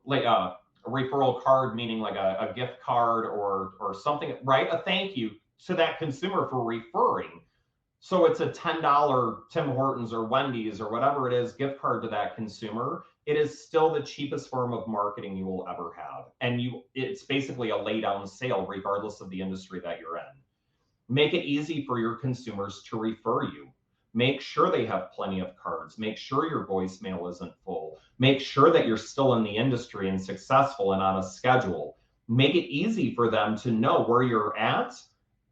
like a referral card, meaning like a gift card or something, right? A thank you to that consumer for referring. So it's a $10 Tim Hortons or Wendy's or whatever it is gift card to that consumer. It is still the cheapest form of marketing you will ever have. And it's basically a lay down sale regardless of the industry that you're in. Make it easy for your consumers to refer you. Make sure they have plenty of cards. Make sure your voicemail isn't full. Make sure that you're still in the industry and successful and on a schedule. Make it easy for them to know where you're at,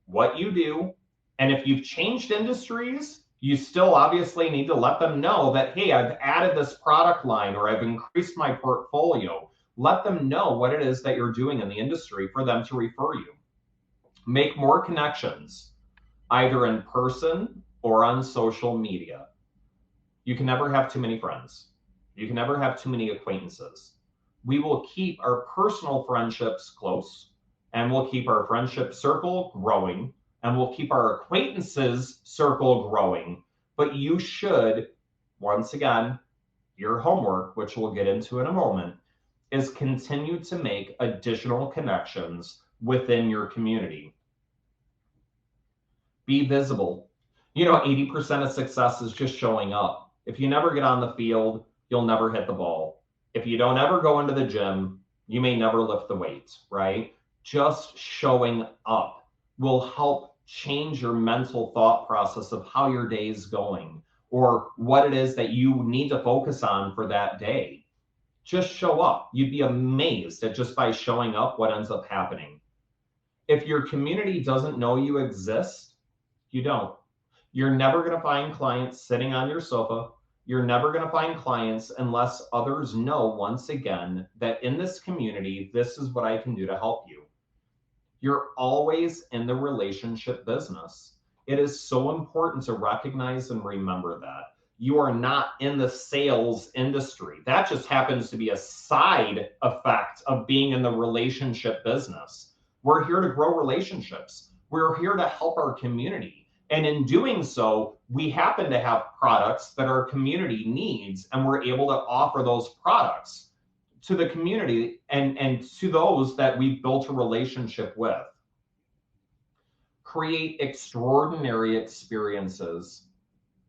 what you do. And if you've changed industries, you still obviously need to let them know that, hey, I've added this product line or I've increased my portfolio. Let them know what it is that you're doing in the industry for them to refer you. Make more connections, either in person or on social media. You can never have too many friends. You can never have too many acquaintances. We will keep our personal friendships close, and we'll keep our friendship circle growing, and we'll keep our acquaintances circle growing. But you should, once again, your homework, which we'll get into in a moment, is continue to make additional connections within your community. Be visible. 80% of success is just showing up. If you never get on the field, you'll never hit the ball. If you don't ever go into the gym, you may never lift the weights, right? Just showing up will help change your mental thought process of how your day is going or what it is that you need to focus on for that day. Just show up. You'd be amazed at just by showing up what ends up happening. If your community doesn't know you exist, you don't. You're never going to find clients sitting on your sofa. You're never going to find clients unless others know, once again, that in this community, this is what I can do to help you. You're always in the relationship business. It is so important to recognize and remember that. You are not in the sales industry. That just happens to be a side effect of being in the relationship business. We're here to grow relationships. We're here to help our community. And in doing so, we happen to have products that our community needs, and we're able to offer those products to the community and to those that we've built a relationship with. Create extraordinary experiences.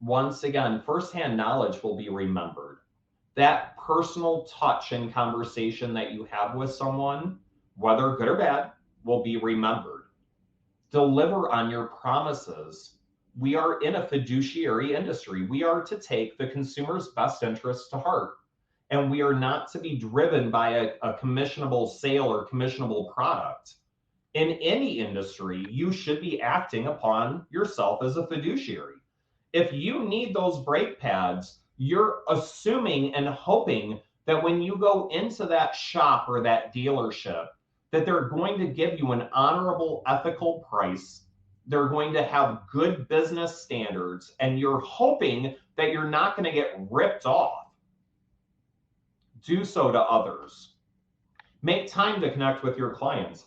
Once again, firsthand knowledge will be remembered. That personal touch and conversation that you have with someone, whether good or bad, will be remembered. Deliver on your promises. We are in a fiduciary industry. We are to take the consumer's best interests to heart. And we are not to be driven by a commissionable sale or commissionable product. In any industry, you should be acting upon yourself as a fiduciary. If you need those brake pads, you're assuming and hoping that when you go into that shop or that dealership, that they're going to give you an honorable, ethical price. They're going to have good business standards, and you're hoping that you're not going to get ripped off. Do so to others. Make time to connect with your clients.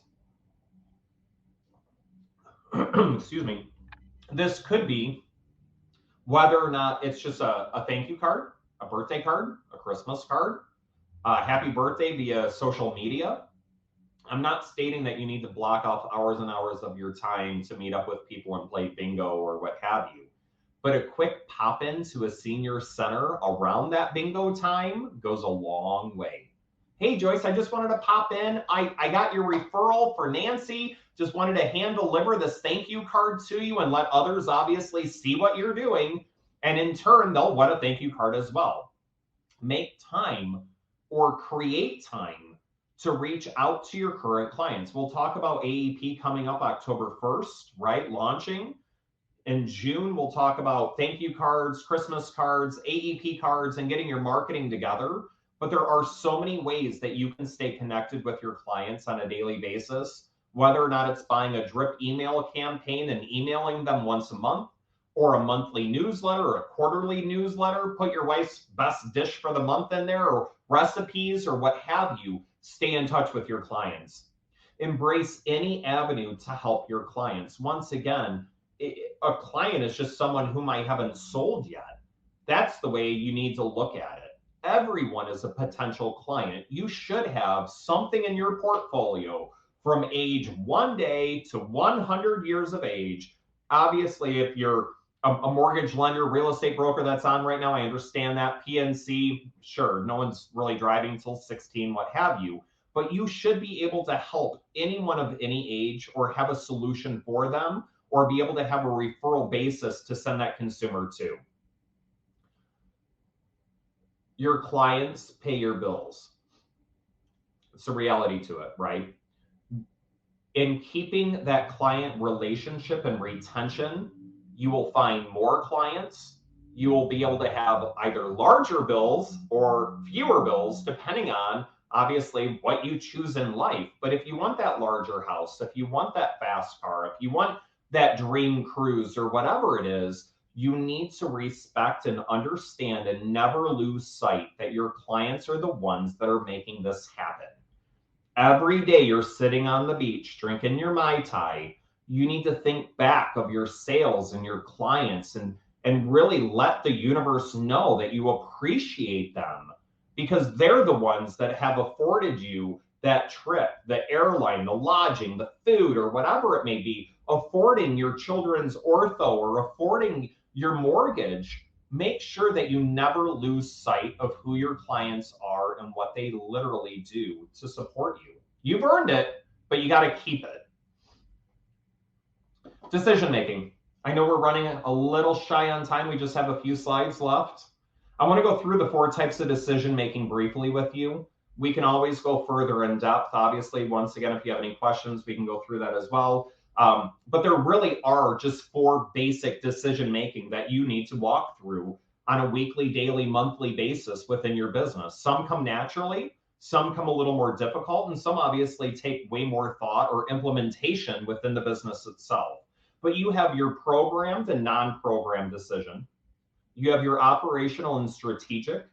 Excuse me. This could be whether or not it's just a thank you card, a birthday card, a Christmas card, happy birthday via social media. I'm not stating that you need to block off hours and hours of your time to meet up with people and play bingo or what have you. But a quick pop in to a senior center around that bingo time goes a long way. Hey, Joyce, I just wanted to pop in. I got your referral for Nancy. Just wanted to hand deliver this thank you card to you and let others obviously see what you're doing. And in turn, they'll want a thank you card as well. Make time or create time to reach out to your current clients. We'll talk about AEP coming up October 1st, right? Launching. In June, we'll talk about thank you cards, Christmas cards, AEP cards, and getting your marketing together. But there are so many ways that you can stay connected with your clients on a daily basis, whether or not it's buying a drip email campaign and emailing them once a month, or a monthly newsletter or a quarterly newsletter. Put your wife's best dish for the month in there, or recipes, or what have you. Stay in touch with your clients. Embrace any avenue to help your clients. Once again, a client is just someone whom I haven't sold yet. That's the way you need to look at it. Everyone is a potential client. You should have something in your portfolio from age 1 day to 100 years of age. Obviously, if you're a mortgage lender, real estate broker that's on right now, I understand that. PNC, sure, no one's really driving until 16, what have you. But you should be able to help anyone of any age, or have a solution for them, or be able to have a referral basis to send that consumer to. Your clients pay your bills. It's a reality to it, right? In keeping that client relationship and retention, you will find more clients. You will be able to have either larger bills or fewer bills, depending on obviously what you choose in life. But if you want that larger house, if you want that fast car, if you want that dream cruise or whatever it is, you need to respect and understand and never lose sight that your clients are the ones that are making this happen. Every day you're sitting on the beach drinking your Mai Tai, you need to think back of your sales and your clients, and really let the universe know that you appreciate them, because they're the ones that have afforded you that trip, the airline, the lodging, the food, or whatever it may be, affording your children's ortho or affording your mortgage. Make sure that you never lose sight of who your clients are and what they literally do to support you. You've earned it, but you got to keep it. Decision making. I know we're running a little shy on time. We just have a few slides left. I want to go through the 4 types of decision making briefly with you. We can always go further in depth. Obviously, once again, if you have any questions, we can go through that as well. But there really are just 4 basic decision making that you need to walk through on a weekly, daily, monthly basis within your business. Some come naturally, some come a little more difficult, and some obviously take way more thought or implementation within the business itself. But you have your programmed and non-programmed decision. You have your operational and strategic.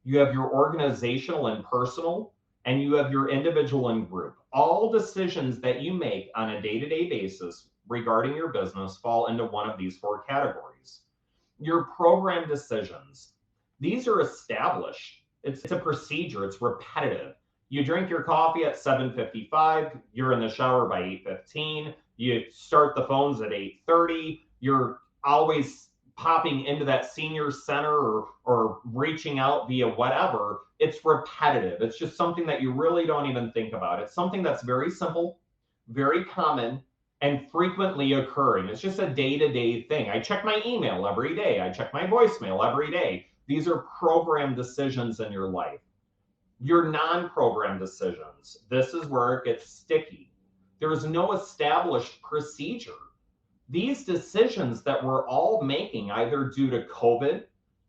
You have your organizational and personal, and you have your individual and group. All decisions that you make on a day-to-day basis regarding your business fall into one of these 4 categories. Your program decisions. These are established. It's a procedure. It's repetitive. You drink your coffee at 7:55. You're in the shower by 8:15. You start the phones at 8:30. You're always popping into that senior center or reaching out via whatever. It's repetitive. It's just something that you really don't even think about. It's something that's very simple, very common, and frequently occurring. It's just a day-to-day thing. I check my email every day. I check my voicemail every day. These are programmed decisions in your life. Your non-programmed decisions, this is where it gets sticky. There is no established procedure. These decisions that we're all making, either due to COVID,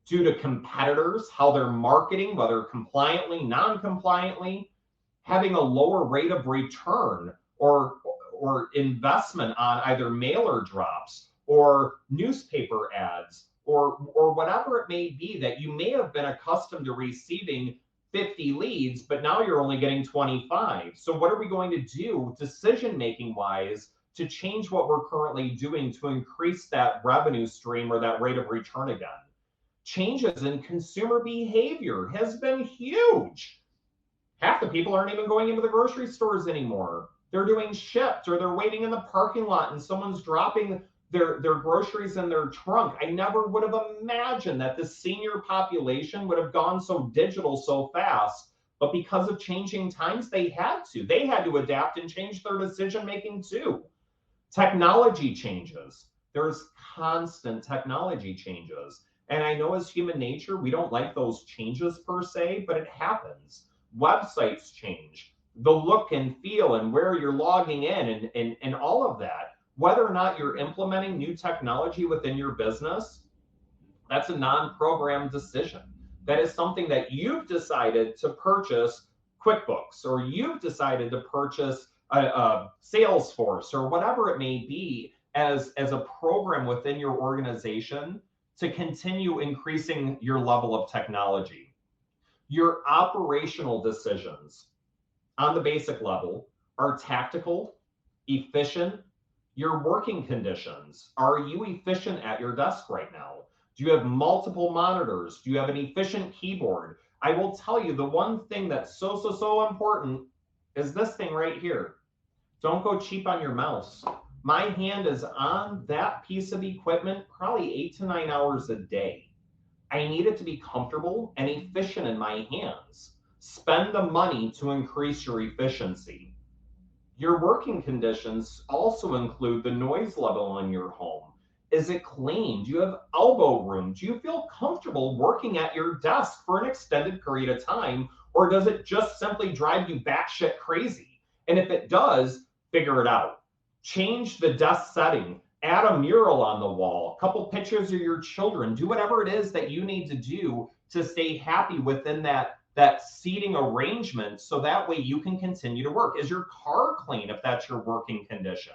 due to competitors, how they're marketing, whether compliantly, non-compliantly, having a lower rate of return or investment on either mailer drops or newspaper ads or whatever it may be that you may have been accustomed to receiving 50 leads, but now you're only getting 25. So what are we going to do decision making wise to change what we're currently doing to increase that revenue stream or that rate of return again? Changes in consumer behavior has been huge. Half the people aren't even going into the grocery stores anymore. They're doing Shipt, or they're waiting in the parking lot and someone's dropping their groceries in their trunk. I never would have imagined that the senior population would have gone so digital so fast, but because of changing times, they had to. They had to adapt and change their decision making too. Technology changes. There's constant technology changes. And I know as human nature, we don't like those changes per se, but it happens. Websites change, the look and feel and where you're logging in and all of that. Whether or not you're implementing new technology within your business, that's a non-programmed decision. That is something that you've decided to purchase QuickBooks, or you've decided to purchase a Salesforce, or whatever it may be, as a program within your organization to continue increasing your level of technology. Your operational decisions on the basic level are tactical, efficient. Your working conditions. Are you efficient at your desk right now? Do you have multiple monitors? Do you have an efficient keyboard? I will tell you the one thing that's so important is this thing right here. Don't go cheap on your mouse. My hand is on that piece of equipment probably 8 to 9 hours a day. I need it to be comfortable and efficient in my hands. Spend the money to increase your efficiency. Your working conditions also include the noise level in your home. Is it clean? Do you have elbow room? Do you feel comfortable working at your desk for an extended period of time? Or does it just simply drive you batshit crazy? And if it does, figure it out. Change the desk setting. Add a mural on the wall, a couple pictures of your children. Do whatever it is that you need to do to stay happy within that seating arrangement, so that way you can continue to work. Is your car clean if that's your working condition?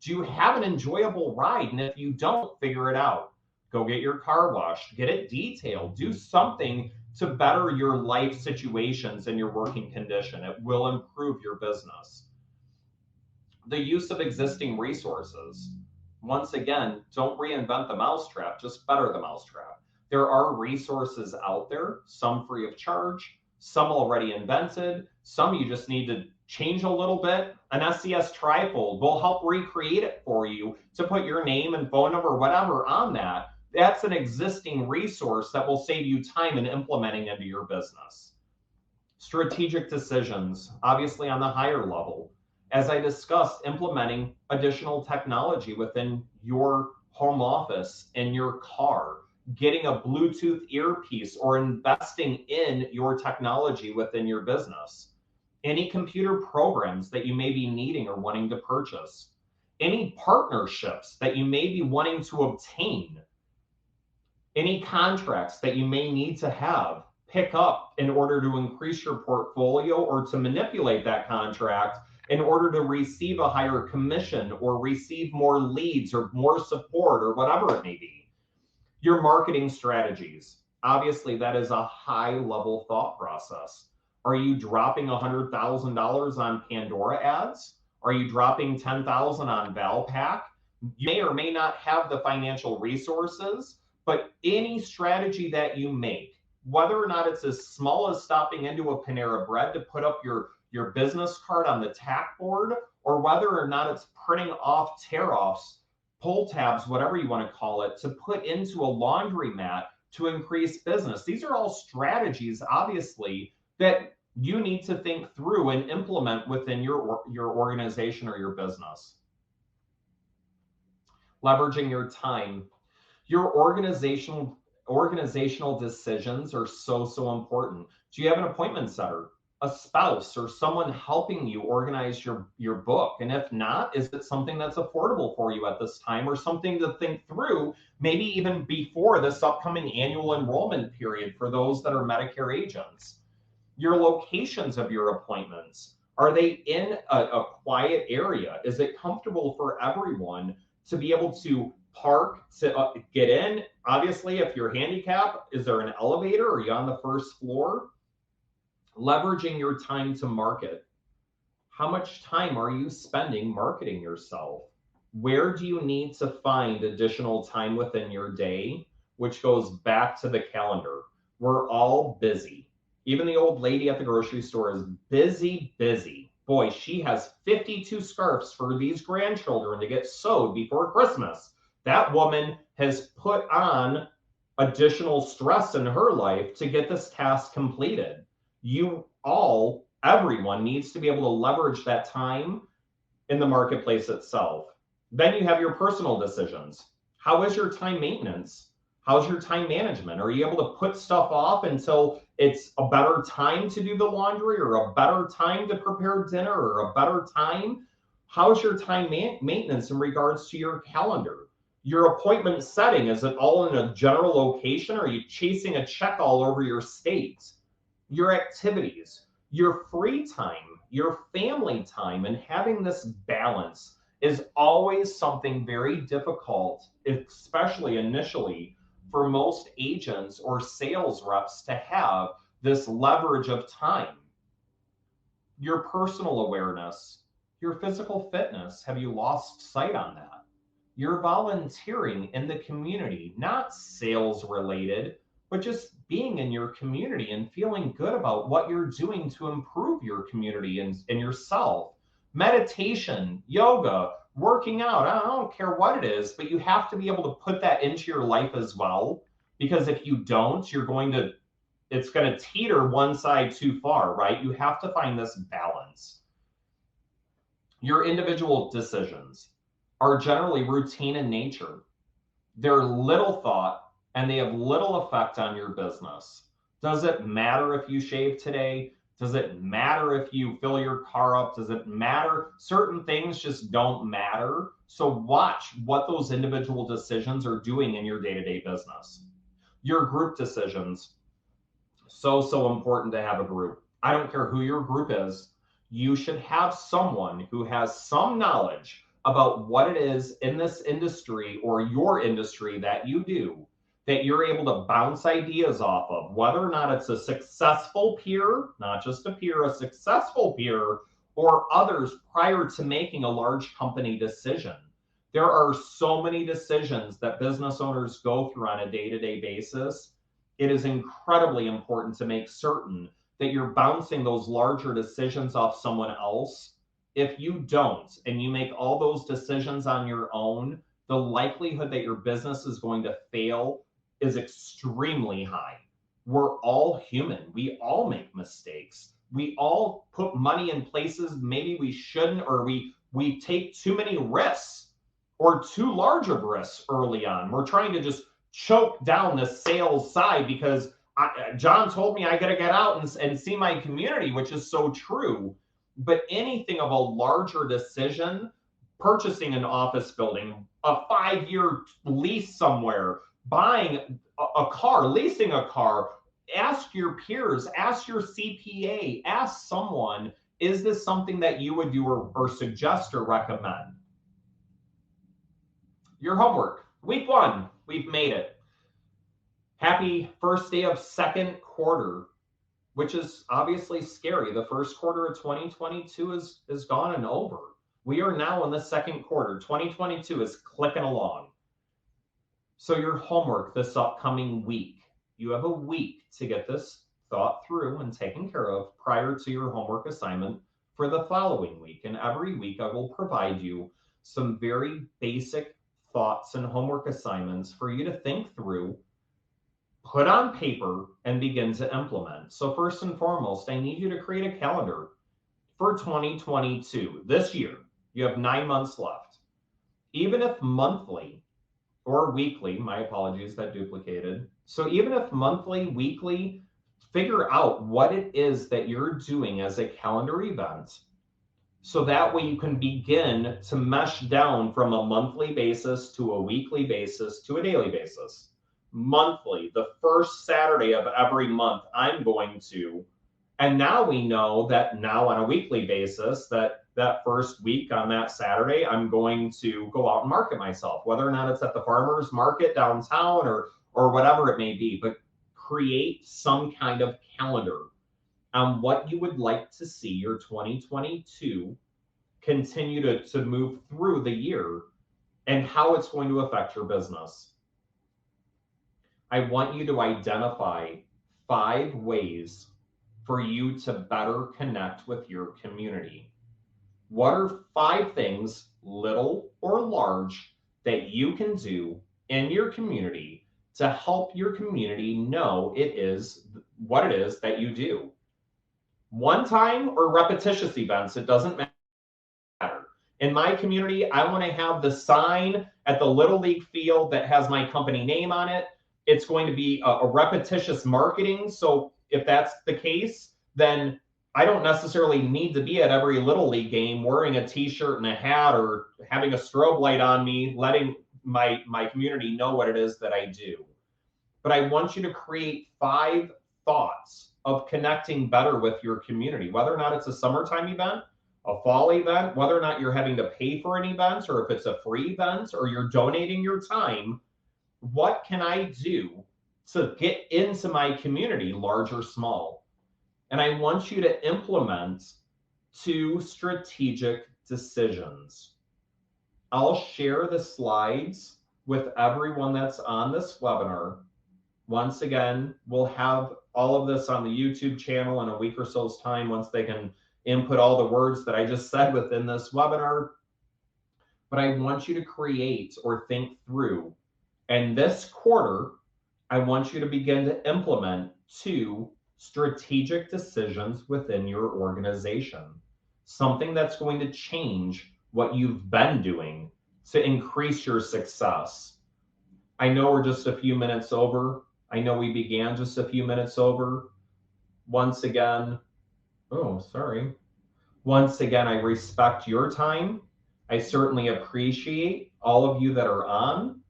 Do you have an enjoyable ride? And if you don't, figure it out. Go get your car washed, get it detailed, do something to better your life situations and your working condition. It will improve your business. The use of existing resources. Once again, don't reinvent the mousetrap, just better the mousetrap. There are resources out there, some free of charge, some already invented, some you just need to change a little bit. An SCS trifold will help recreate it for you to put your name and phone number, whatever, on that. That's an existing resource that will save you time in implementing into your business. Strategic decisions, obviously on the higher level. As I discussed, implementing additional technology within your home office, in your car, getting a Bluetooth earpiece, or investing in your technology within your business. Any computer programs that you may be needing or wanting to purchase. Any partnerships that you may be wanting to obtain. Any contracts that you may need to have, pick up in order to increase your portfolio or to manipulate that contract in order to receive a higher commission or receive more leads or more support or whatever it may be. Your marketing strategies. Obviously, that is a high level thought process. Are you dropping $100,000 on Pandora ads? Are you dropping $10,000 on Valpak? You may or may not have the financial resources, but any strategy that you make, whether or not it's as small as stopping into a Panera Bread to put up your business card on the tack board, or whether or not it's printing off tear-offs, pull tabs, whatever you want to call it, to put into a laundromat to increase business. These are all strategies, obviously, that you need to think through and implement within your organization or your business. Leveraging your time. Your organizational decisions are so important. Do you have an appointment setter, a spouse, or someone helping you organize your book? And if not, is it something that's affordable for you at this time, or something to think through, maybe even before this upcoming annual enrollment period for those that are Medicare agents? Your locations of your appointments. Are they in a quiet area? Is it comfortable for everyone to be able to park, to get in? Obviously, if you're handicapped, is there an elevator? Are you on the first floor? Leveraging your time to market. How much time are you spending marketing yourself? Where do you need to find additional time within your day? Which goes back to the calendar. We're all busy. Even the old lady at the grocery store is busy, busy. Boy, she has 52 scarves for these grandchildren to get sewed before Christmas. That woman has put on additional stress in her life to get this task completed. Everyone needs to be able to leverage that time in the marketplace itself. Then you have your personal decisions. How is your time maintenance? How's your time management? Are you able to put stuff off until it's a better time to do the laundry, or a better time to prepare dinner, or a better time? How's your time maintenance in regards to your calendar? Your appointment setting, is it all in a general location? Or are you chasing a check all over your state? Your activities, your free time, your family time, and having this balance is always something very difficult, especially initially, for most agents or sales reps to have this leverage of time. Your personal awareness, your physical fitness, have you lost sight on that? Your volunteering in the community, not sales related, but just being in your community and feeling good about what you're doing to improve your community and yourself. Meditation, yoga, working out, I don't care what it is, but you have to be able to put that into your life as well. Because if you don't, it's going to teeter one side too far, right? You have to find this balance. Your individual decisions are generally routine in nature. They're little thought and they have little effect on your business. Does it matter if you shave today? Does it matter if you fill your car up? Does it matter? Certain things just don't matter. So watch what those individual decisions are doing in your day-to-day business. Your group decisions, so important to have a group. I don't care who your group is. You should have someone who has some knowledge about what it is in this industry or your industry that you do, that you're able to bounce ideas off of, whether or not it's a successful peer, not just a peer, a successful peer, or others prior to making a large company decision. There are so many decisions that business owners go through on a day-to-day basis. It is incredibly important to make certain that you're bouncing those larger decisions off someone else. If you don't, and you make all those decisions on your own, the likelihood that your business is going to fail is extremely high. We're all human. We all make mistakes. We all put money in places maybe we shouldn't, or we take too many risks or too large of risks early on. We're trying to just choke down the sales side because John told me I got to get out and see my community, which is so true. But anything of a larger decision, purchasing an office building, a 5-year lease somewhere, buying a car, leasing a car, ask your peers, ask your CPA, ask someone, is this something that you would do or suggest or recommend? Your homework. Week 1, we've made it. Happy first day of second quarter, which is obviously scary. The first quarter of 2022 is gone and over. We are now in the second quarter. 2022 is clicking along. So your homework this upcoming week, you have a week to get this thought through and taken care of prior to your homework assignment for the following week. And every week I will provide you some very basic thoughts and homework assignments for you to think through, put on paper, and begin to implement. So first and foremost, I need you to create a calendar for 2022. This year, you have 9 months left. Even if monthly or weekly, my apologies, that duplicated. So even if monthly, weekly, figure out what it is that you're doing as a calendar event. So that way you can begin to mesh down from a monthly basis to a weekly basis to a daily basis. Monthly, the first Saturday of every month, I'm going to And now we know that now on a weekly basis that first week on that Saturday, I'm going to go out and market myself, whether or not it's at the farmer's market downtown or whatever it may be, but create some kind of calendar on what you would like to see your 2022 continue to move through the year and how it's going to affect your business. I want you to identify 5 ways for you to better connect with your community. What are 5 things, little or large, that you can do in your community to help your community know it is what it is that you do? One time or repetitious events, it doesn't matter. In my community, I want to have the sign at the Little League field that has my company name on it. It's going to be a repetitious marketing. So if that's the case, then I don't necessarily need to be at every Little League game wearing a t-shirt and a hat or having a strobe light on me, letting my community know what it is that I do. But I want you to create 5 thoughts of connecting better with your community, whether or not it's a summertime event, a fall event, whether or not you're having to pay for an event, or if it's a free event, or you're donating your time. What can I do to get into my community, large or small? And I want you to implement 2 strategic decisions. I'll share the slides with everyone that's on this webinar. Once again, we'll have all of this on the YouTube channel in a week or so's time once they can input all the words that I just said within this webinar. But I want you to create or think through. And this quarter, I want you to begin to implement 2 strategic decisions within your organization. Something that's going to change what you've been doing to increase your success. I know we're just a few minutes over. I know we began just a few minutes over. Once again, Once again, I respect your time. I certainly appreciate all of you that are on.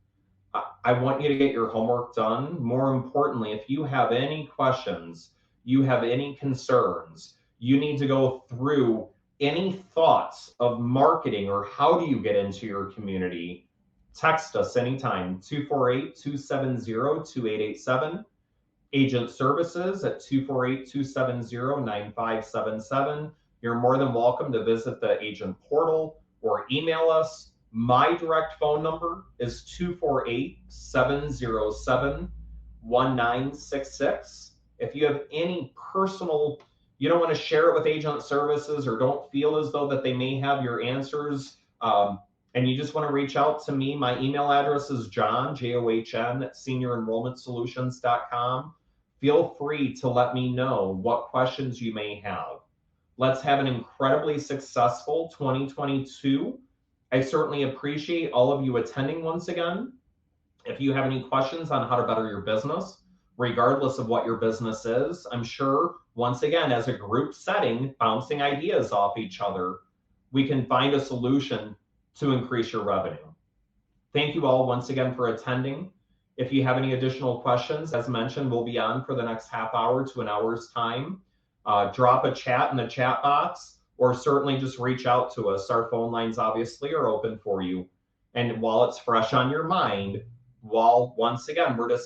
I want you to get your homework done. More importantly, if you have any questions, you have any concerns, you need to go through any thoughts of marketing or how do you get into your community, text us anytime, 248-270-2887. Agent services at 248-270-9577. You're more than welcome to visit the agent portal or email us. My direct phone number is 248-707-1966. If you have any personal, you don't want to share it with agent services or don't feel as though that they may have your answers, and you just want to reach out to me, my email address is John, John, at seniorenrollmentsolutions.com. Feel free to let me know what questions you may have. Let's have an incredibly successful 2022. I certainly appreciate all of you attending once again. If you have any questions on how to better your business, regardless of what your business is, I'm sure, once again, as a group setting, bouncing ideas off each other, we can find a solution to increase your revenue. Thank you all once again for attending. If you have any additional questions, as mentioned, we'll be on for the next half hour to an hour's time. Drop a chat in the chat box, or certainly just reach out to us. Our phone lines obviously are open for you. And while it's fresh on your mind, once again, we're just